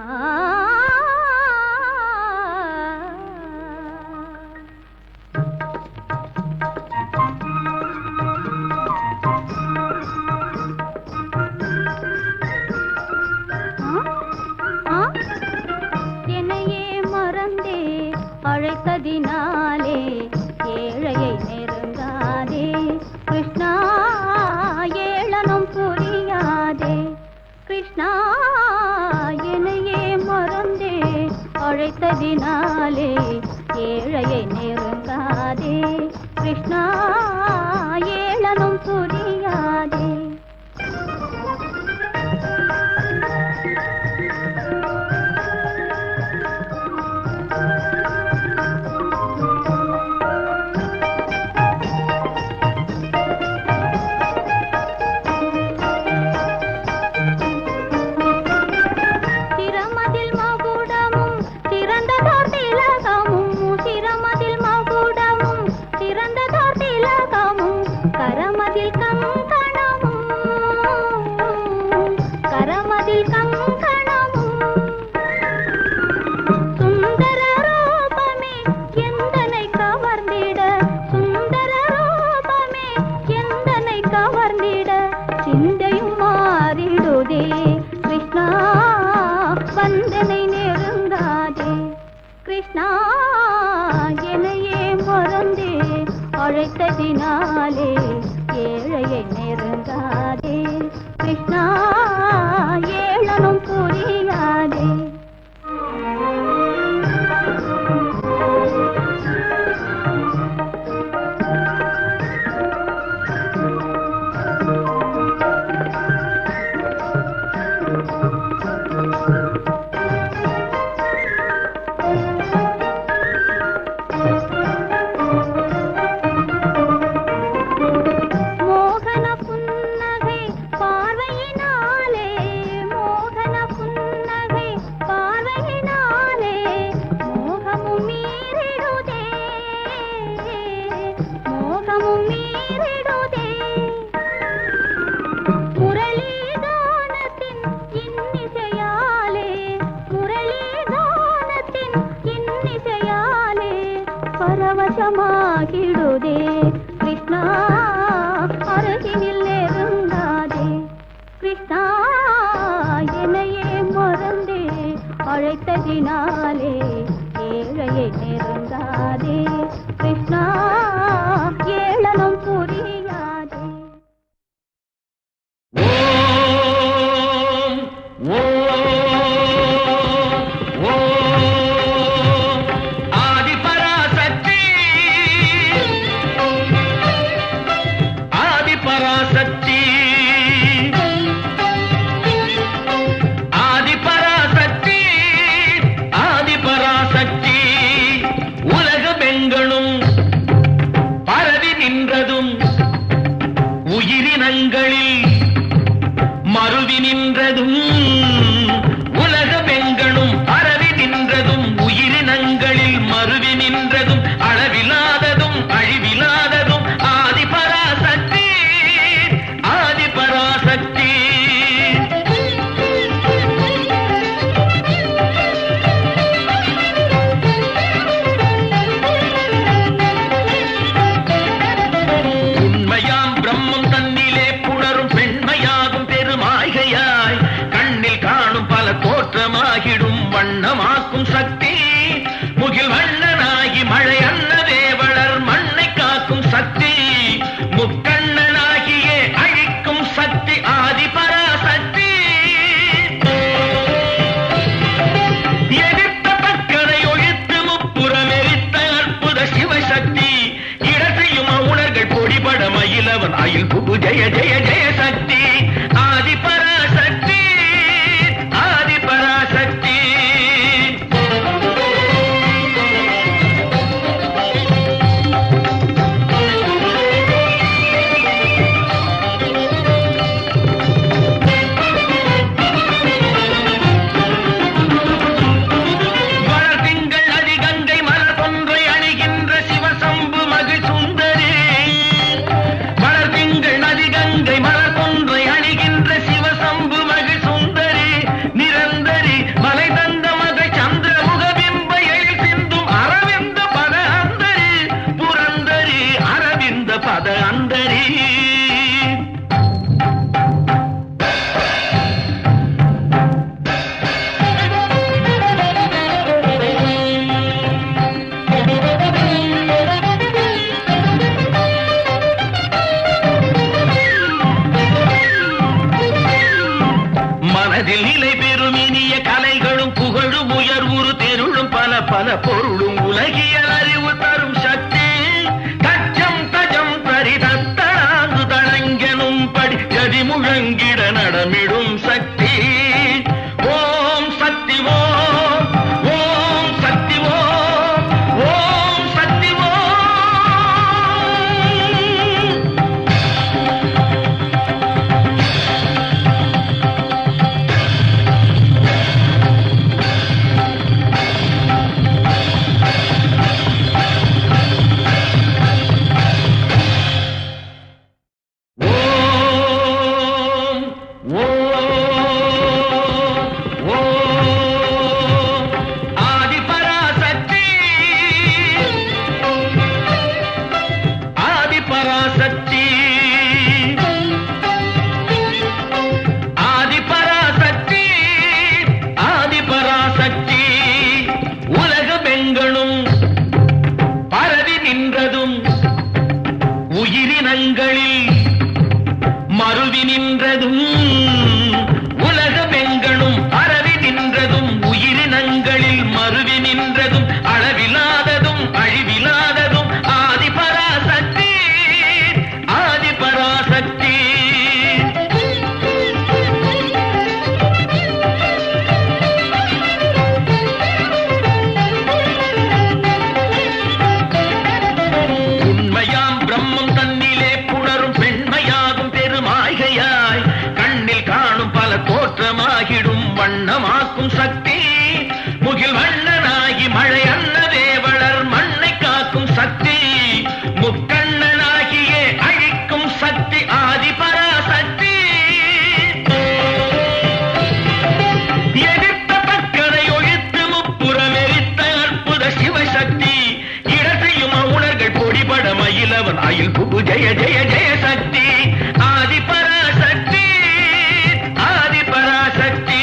என்னையே மறந்தே அழைத்ததினாலே ஏழையை நெருங்காதே கிருஷ்ணா, ஏளனம் புரியாதே கிருஷ்ணா. என்னையே மறந்தே அழைத்ததினாலே ஏழையை நெருங்காதே கிருஷ்ணா, ஏளனம் புரியாதே. கிருஷ்ணா, என்னையே மறந்தே அழைத்ததினாலே ஏழையை நெருங்காதே கிருஷ்ணா, ஏளனம் புரியாதே. பரவசமாகிடுதே கிருஷ்ணா, அருகினில் நெருங்காதே கிருஷ்ணா, என்னையே மறந்தே அழைத்ததினாலே ஏழையை நெருங்காதே கிருஷ்ணா, ஏளனம் புரியாதே. பராசக்தி ஆதி பராசக்தி ஆதி பராசக்தி உலகமெங்கணும் பரவி நின்றதும் உயிரினங்களில் மருவி நின்றதும் உலகமெங்கணும் பரவி நின்றதும் உயிரினங்களில் மருவி நின்றதும் அளவில்லாததும் அழிவில்லாததும் ஆதி பராசக்தி ஆதி பராசக்தி உண்மையாம் பிரம்மம் தன்னிலே புணரும் பெண்மையாகும் பெருமாய்கையாய் கண்ணில் காணும் பல தோற்றமாகிடும் வண்ணமாக்கும் சக்தி முகில் வண்ணனாகி மழை அன்னதே வளர் மண்ணை காக்கும் சக்தி முக்கண்ணனாகியே அழிக்கும் சக்தி ஆதி பராசக்தி எதிர்த்த பக்கரை ஒழித்து முப்புறமெரித்த அற்புத சிவசக்தி இடத்தையும் உணர்கள் பொடிபட மயிலவன் அயில் புகு ஜெய ஜெய ஜெய சக்தி ஆதி பராசக்தி ஆதி பராசக்தி வளர்திங்கள் அதிகங்கை மலர் கொன்றை அணிகின்ற சிவசம்பு மகிழ் சுந்தரி வளர்திங்கள் நதிகங்கை மலர் கொன்றை அணிகின்ற சிவசம்பு மகிழ் சுந்தரி நிரந்தரி மலை தந்த மகள் சந்திரமுக பிம்ப எழில் சிந்தும் அரவிந்த பத அந்தரி புரந்தரி அரவிந்த பத அந்தரி மனதில் நிலை பெறும் இனிய கலைகளும் புகழும் உயர்வுறு தெருளும் பல பல பொருளும் உலகியல் அறிவு தரும் சக்தி தச்சம் தஜம் தரிதத்தனாங்கு தளங்கெனும் படி ஜதி முழங்கிட நடமிடும் சக்தி ஓம் சக்தி ஓம் ஓம் சக்தி ஓம் ஓம் சக்தி ஓம் ஓம் ஓம் ஆதி பராசக்தி ஆதி பராசக்தி ஆதி பராசக்தி ஆதி பராசக்தி உலகமெங்கணும் பரவி நின்றதும் உயிரினங்களில் மருவி நின்றதும் உலகமெங்கணும் பரவி நின்றதும் உயிரினங்களில் மருவி நின்றதும் அளவில்லாததும் அழிவில்லாததும் ஆதி பராசக்தி ஆதி பராசக்தி உண்மையாம் பிரம்மம் தன்னிலே புணரும் பெண்மையாகும் பெருமாய்கையாய் கண்ணில் காணும் பல தோற்றமாகிடும் வண்ணமாக்கும் சக்தி முகில் வண்ணனாகி மழை அன்னதே வளர் மண்ணை காக்கும் சக்தி முக்கண்ணனாகியே அழிக்கும் சக்தி ஆதி பராசக்தி எதிர்த்த பக்கரை ஒழித்து முப்புறமெரித்த அற்புத சிவசக்தி இடத்தையும் உணர்கள் பொடிபட மயிலவன் அயில் புகு ஜெய ஜெய ஜெய சக்தி ஆதி பராசக்தி ஆதி பராசக்தி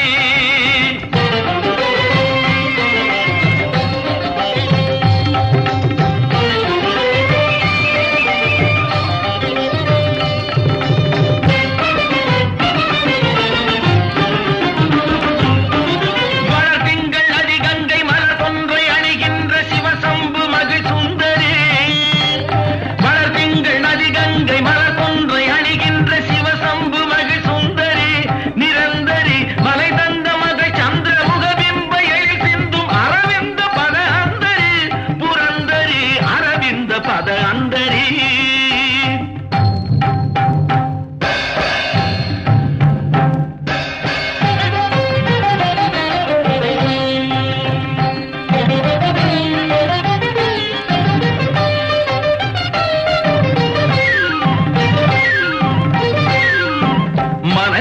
வளர்திங்கள் அதிகங்கை மலர் கொன்றை அணிகின்ற சிவசம்பு மகிழ் சுந்தரி வளர்திங்கள் நதிகங்கை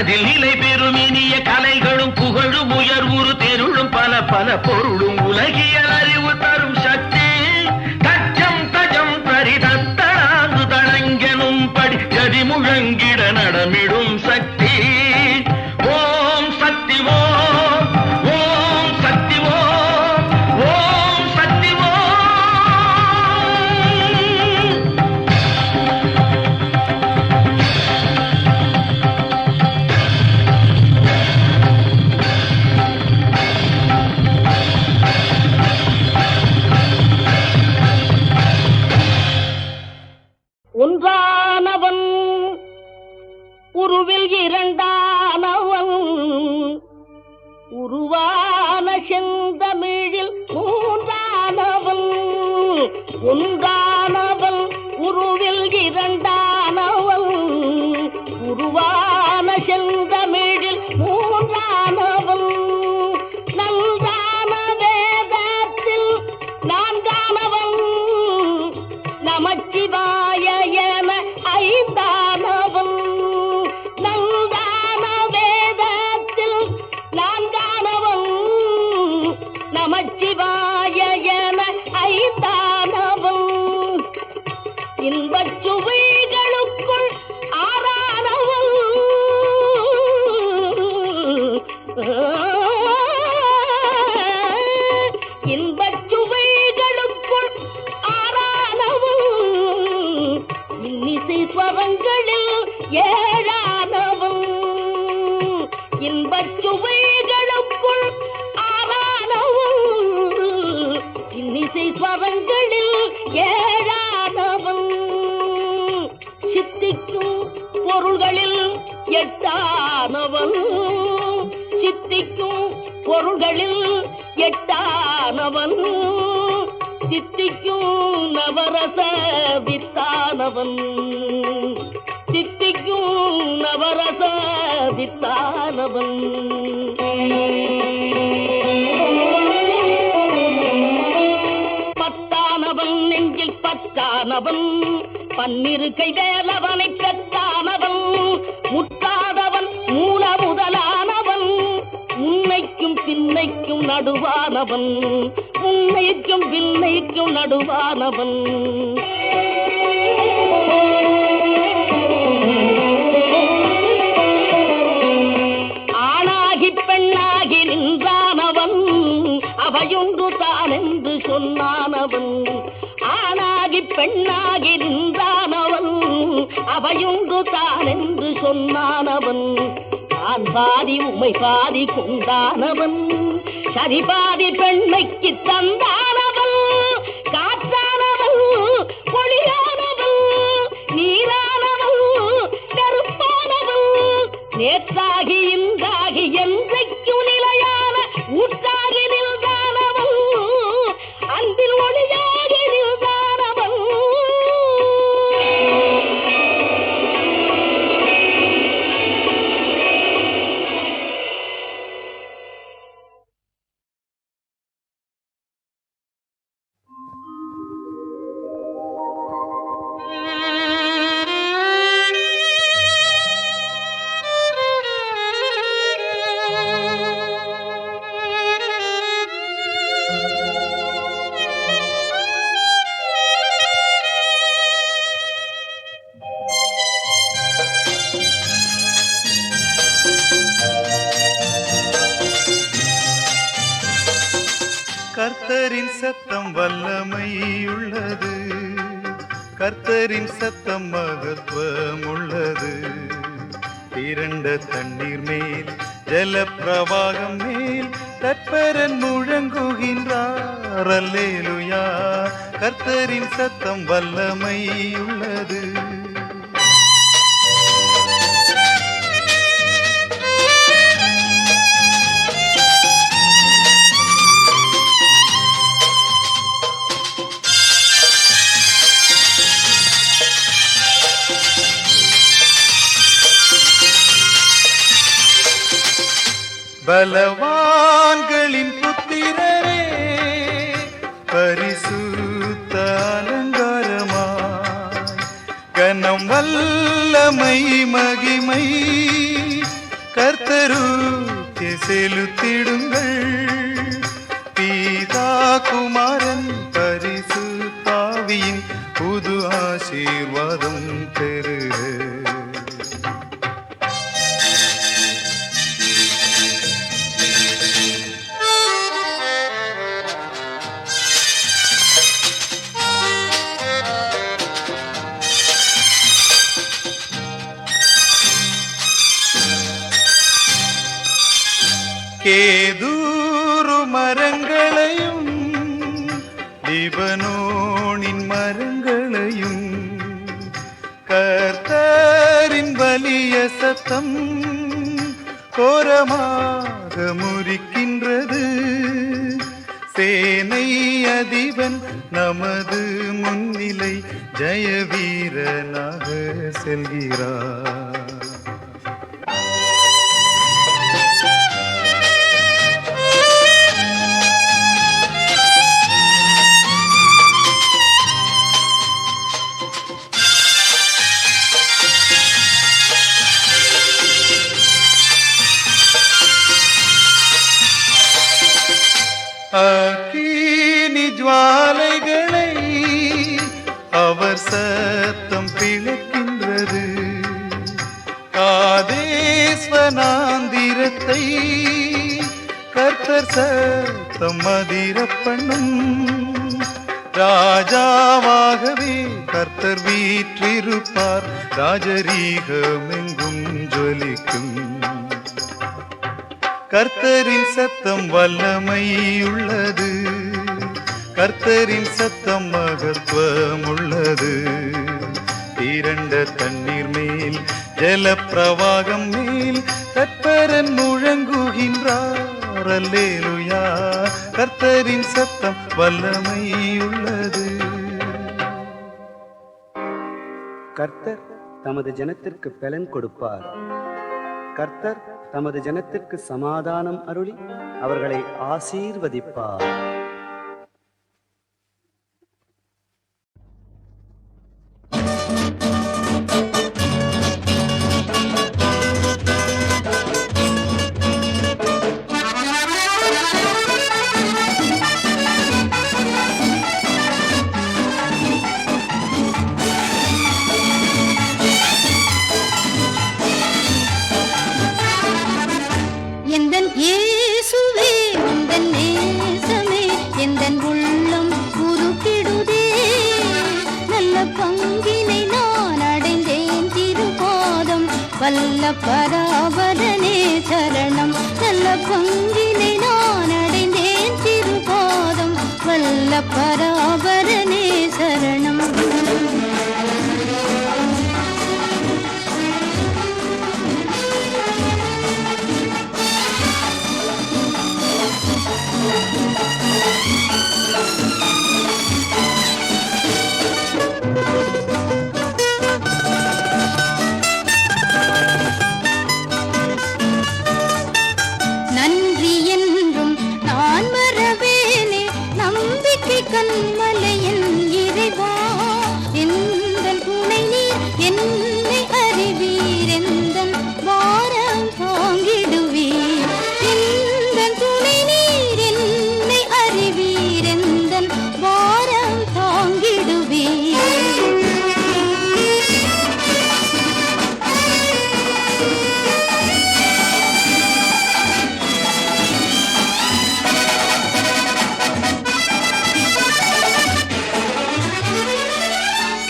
அதில் நிலை பெறும் இனிய கலைகளும் புகழும் உயர்வுறு தெருளும் பல பல பொருளும் உலகியல் அறிவு தரும் சக்தி தச்சம் தஜம் தரிதத்தனாங்கு தடங்கெனும் படி கதி முழங்கிட நடமிடும் சக்தி ஓம் சக்தி ஓம் ஓம் சக்தி ஓம் ஓம் சக்தி ஓம். ஒன்றானவன் உருவில் இரண்டானவன் உருவான செந்தமிழில் மூன்றானவன் ஒன்றானவன் உருவில் இரண்டானவன் உருவான செந்தமிழில் மூன்றானவன் நன்றான வேதத்தில் நான்கானவன் நமச்சிவாய என ஐந்தானவன் நன்றான வேதத்தில் நான்கானவன் நமச்சிவாய என ஐந்தானவன் இன்பச் சுவைகளுக்குள் ஆறானவன் இன்பச் சுவைகளுக்குள் ஆறானவன் இன்னிசை ஸ்வரங்களில் ஏழானவன் இன்பச் சுவைகளுக்குள் ஆறானவன் இன்னிசை ஸ்வரங்களில் ஏழானவன் சித்திக்கும் பொருள்களில் எட்டானவன் சித்திக்கும் பொருள்களில் எட்டானவன் சித்திக்கும் நவரச வித்தானவன் சித்திக்கும் நவரச வித்தானவன் பத்தானவன் நெஞ்சில் பத்தானவன் பன்னிரு கை வேலவனை பெற்றானவன் முட்டாதவன் மூல முதலானவன் முன்னைக்கும் பின்னைக்கும் நடுவானவன் முன்னைக்கும் பின்னைக்கும் நடுவானவன் ஆணாகி பெண்ணாகி நின்றானவன் அவையொன்று தான் என்று சொன்னானவன் ஆணாகி பெண்ணாகி நின்றானவன் அவையொன்று தான் என்று சொன்னானவன் நான் பாதி உமை பாதி கொண்டானவன் சரி பாதி பெண்மைக்கு தந்தானவன் காற்றானவன் ஒளியானவன் நீரானவன் நெருப்பானவன் நேற்றாகி இன்றாகி என்றைக்கும் நிலையான ஊற்றாகி நின்றானவன் அன்பில் ஒளியாகி நின்றானவன் கர்த்தரின் சத்தம் வல்லமையுள்ளது கர்த்தரின் சத்தம் மகத்துவம் உள்ளது திரண்ட தண்ணீர் மேல் ஜல பிரவாகம் மேல் தற்பரன் முழங்குகின்றார் அல்லேலூயா கர்த்தரின் சத்தம் வல்லமையுள்ளது பலவான்களின் புத்திரரே பரிசுத்த அலங்காரமாய் கனம் வல்லமை மகிமை கர்த்தருக்கு செலுத்திடுங்கள். பீதா குமாரன் பரிசு தாவியின் புது ஆசீர்வாதம் பெறுக. கேதூரு மரங்களையும் லிபனோனின் மரங்களையும் கர்த்தரின் வலிய சத்தம் கோரமாக முறிக்கின்றது. சேனை அதிபன் நமது முன்னிலை ஜெயவீரனாக செல்கிறார். அக்கினி ஜுவாலைகளை அவர் சத்தம் பிளக்கின்றது. காதேஸ்வனாந்திரத்தை கர்த்தர் சத்தம் அதிர பண்ணும். ராஜாவாகவே கர்த்தர் வீற்றிருப்பார். ராஜரீகமெங்கும் ஜொலிக்கும். கர்த்தரின் சத்தம் வல்லமையுள்ளது. கர்த்தரின் சத்தம் மகத்துவம் உள்ளது. திரண்ட தண்ணீர் மேல் ஜல பிரவாகம் மேல் கர்த்தரன் முழங்குகின்றார். அல்லேலூயா. கர்த்தரின் சத்தம் வல்லமையுள்ளது. கர்த்தர் தமது ஜனத்திற்கு பலன் கொடுப்பார். கர்த்தர் தமது ஜனத்திற்கு சமாதானம் அருளி அவர்களை ஆசீர்வதிப்பார். வல்ல பராபரனே சரணம். நல்ல பங்கினை நான் அடைந்தேன் திருபாதம். வல்ல பராபரனே சரணம். கண்மலையின் இறைவா எந்தன் துணை நீர் என்னை அறிவீர். எந்தன் வாரம் தாங்கிடுவீர். எந்தன் துணை நீர் என்னை அறிவீர். எந்தன் வாரம் தாங்கிடுவீர்.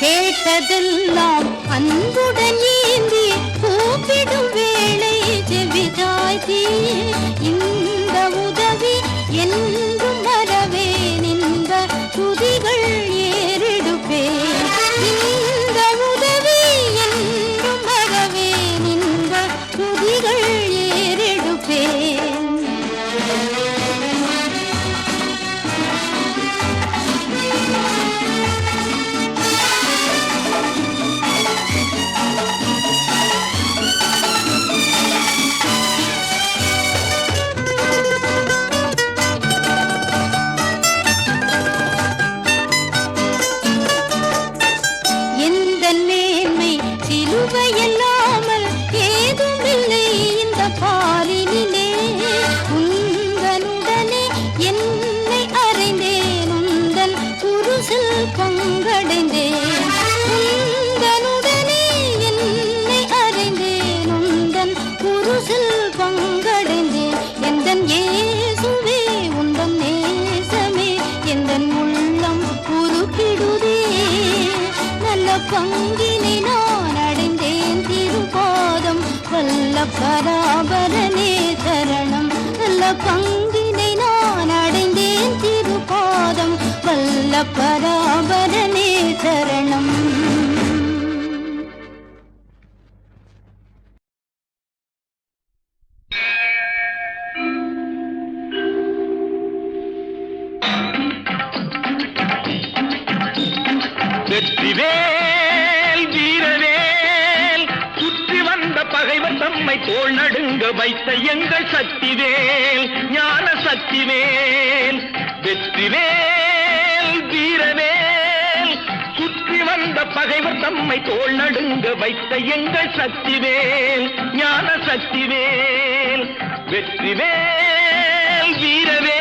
கேட்டதெல்லாம் அன்புடன் ஏந்தி கூப்பிடும் வேளை செவிதாய்த்தி. இந்த உதவி என்றும் வரவேன். இந்த துதிகள் ஏறெடுப்பேன். இந்த உதவி என்றும் வரவேன். இந்த துதிகள் ஏறெடுப்பேன். பாலினிலே உந்தனுடனே என்னை அறைந்தேன் உந்தன் குருசில் பங்கடைந்தேன் உந்தனுடனே என்னை அறைந்தேன் உந்தன் குருசில் பங்கடைந்தேன் எந்தன் இயேசுவே உந்தன் நேசமே எந்தன் உள்ளம் உருக்கிடுதே நல்ல பங்கினை நான் அடைந்தேன் திருப்பாதம் வல்ல பராபரனே சரணம் நல்ல பங்கினை நான் அடைந்தேன் திருப்பாதம் வல்ல பராபரனே சரணம். வெற்றிவேல் வீரவேல் சுற்றி வந்த பகைவர் தம்மை தோள் நடுங்க வைத்த எங்கள் சக்திவேல் ஞான சக்திவேல் வெற்றிவேல் வீரவேல் சுற்றி வந்த பகைவர் தம்மை தோள் நடுங்க வைத்த எங்கள் சக்திவேல் ஞான சக்திவேல் வெற்றிவேல் வீரவேல்.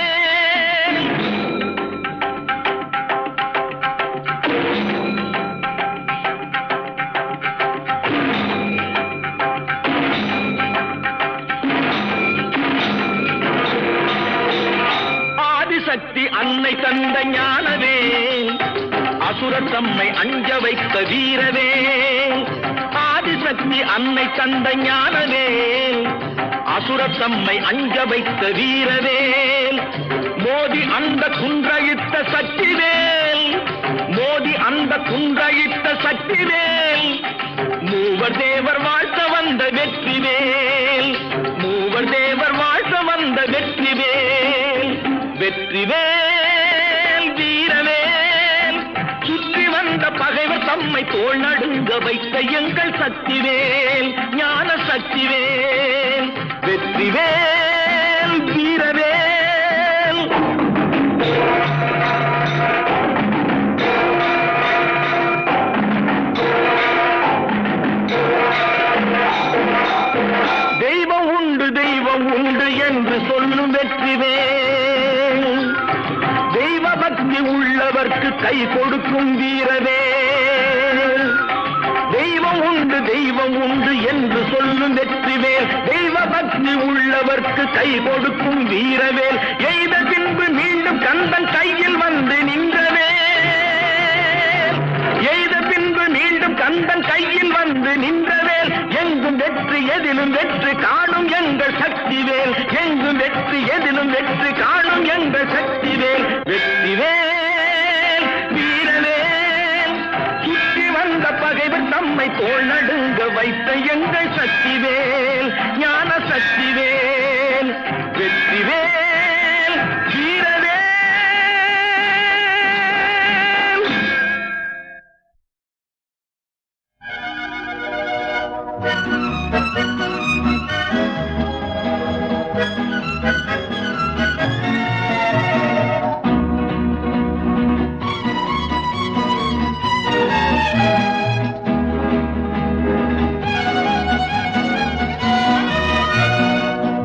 சக்தி அன்னை தந்த ஞானவேல் அசுரர் தம்மை அஞ்ச வைத்த வீரவேல் ஆதிசக்தி அன்னை தந்த ஞானவேல் அசுரர் தம்மை அஞ்ச வைத்த வீரவேல் மோதி அந்த குன்றையிட்ட சக்திவேல் மோதி அந்த குன்றையிட்ட சக்திவேல் மூவர் தேவர் வாழ்த்த வந்த வெற்றிவேல் மூவர் தேவர் வாழ்த்த வந்த வெற்றிவேல் வெற்றிவேல் வீரவேல் சுற்றி வந்த பகைவர் தம்மை தோள் நடுங்க வைத்த எங்கள் சக்திவேல் ஞான சக்திவேல் வெற்றிவேல் வீரவேல். தெய்வம் உண்டு என்று சொல்லும் வெற்றிவேல் தெய்வ பக்தி உள்ளவர்க்கு கை கொடுக்கும் வீரவேல் தெய்வம் உண்டு என்று சொல்லும் வெற்றிவேல் தெய்வ பக்தி உள்ளவர்க்கு கை கொடுக்கும் வீரவேல் எய்த பின்பு மீண்டும் கந்தன் கையில் வந்து நின்றவேல் எய்த பின்பு மீண்டும் கந்தன் கையில் வந்து நின்றவேல் எங்கும் வெற்றி எதிலும் வெற்றி காணும் எங்கள் சக்திவேல் எங்கும் வெற்றி எதிலும் வெற்றி காணும் எங்கள் சக்திவேல் வெற்றிவேல் வீரவேல் சுற்றி வந்த பகைவர் தம்மை தோள் நடுங்க வைத்த எங்கள் சக்திவேல் ஞான சக்திவேல் வெற்றிவேல் வீரவேல்.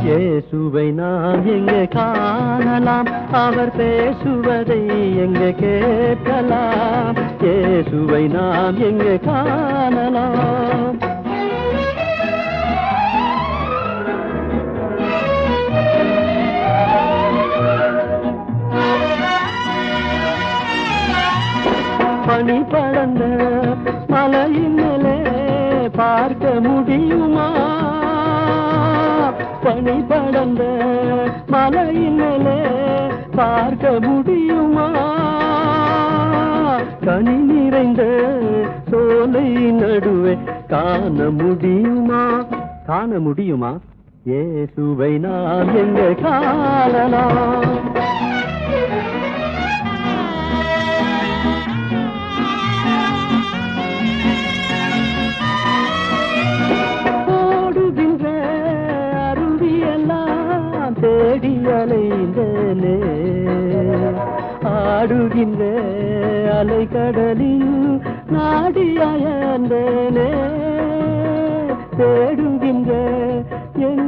இயேசுவை நாம் எங்கே காணலாம் அவர் பேசுவதை எங்கே கேட்கலாம் இயேசுவை நாம் எங்கே காணலாம் பனி படர்ந்த மலையின் மேலே பார்க்க முடியுமா பனி படர்ந்த மலையின் மேலே பார்க்க முடியுமா கனி நிறைந்த சோலை நடுவே காண முடியுமா இயேசுவை நாம் எங்கே காணலாம் தேடி அலைந்தேனே ஆடுகின்ற அலைக்கடலில் நாடியந்தேனே தேடுகின்ற என்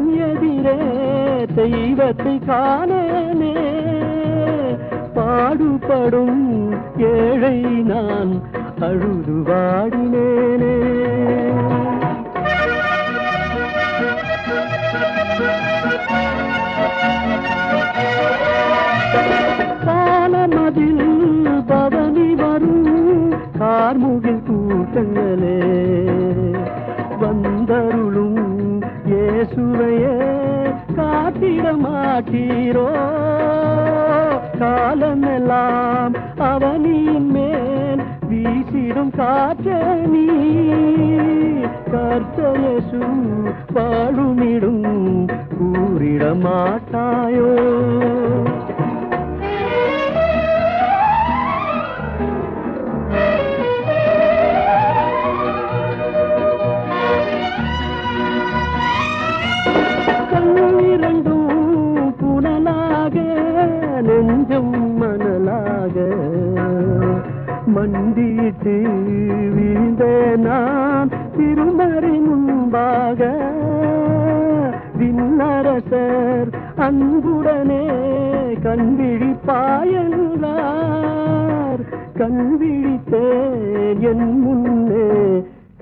தெய்வத்தை காணேனே பாடுபடும் ஏழை நான் அழுது வாடினேனே பாலமதில் பவனி வரும் கார்முகில் கூட்டங்களே வந்தருளும் இயேசுவையே காட்டிட மாட்டீரோ காலமெல்லாம் அவனின் மேல் வீசிடும் காற்றே நீ கர்த்தயேசு பாடுமிடும் கூறிட மாட்டாயோ நெஞ்சம் மணலாக மண்டிட்டு வீழ்ந்த நான் திருமறை முன்பாக விண்ணரசர் அன்புடனே கண்விழிப்பாயென்றார் கண்விழித்தேன் என் முன்னே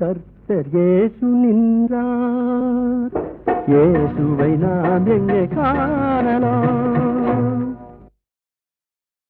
கர்த்தர் இயேசு நின்றார் இயேசுவை நாம் எங்கே காணலாம்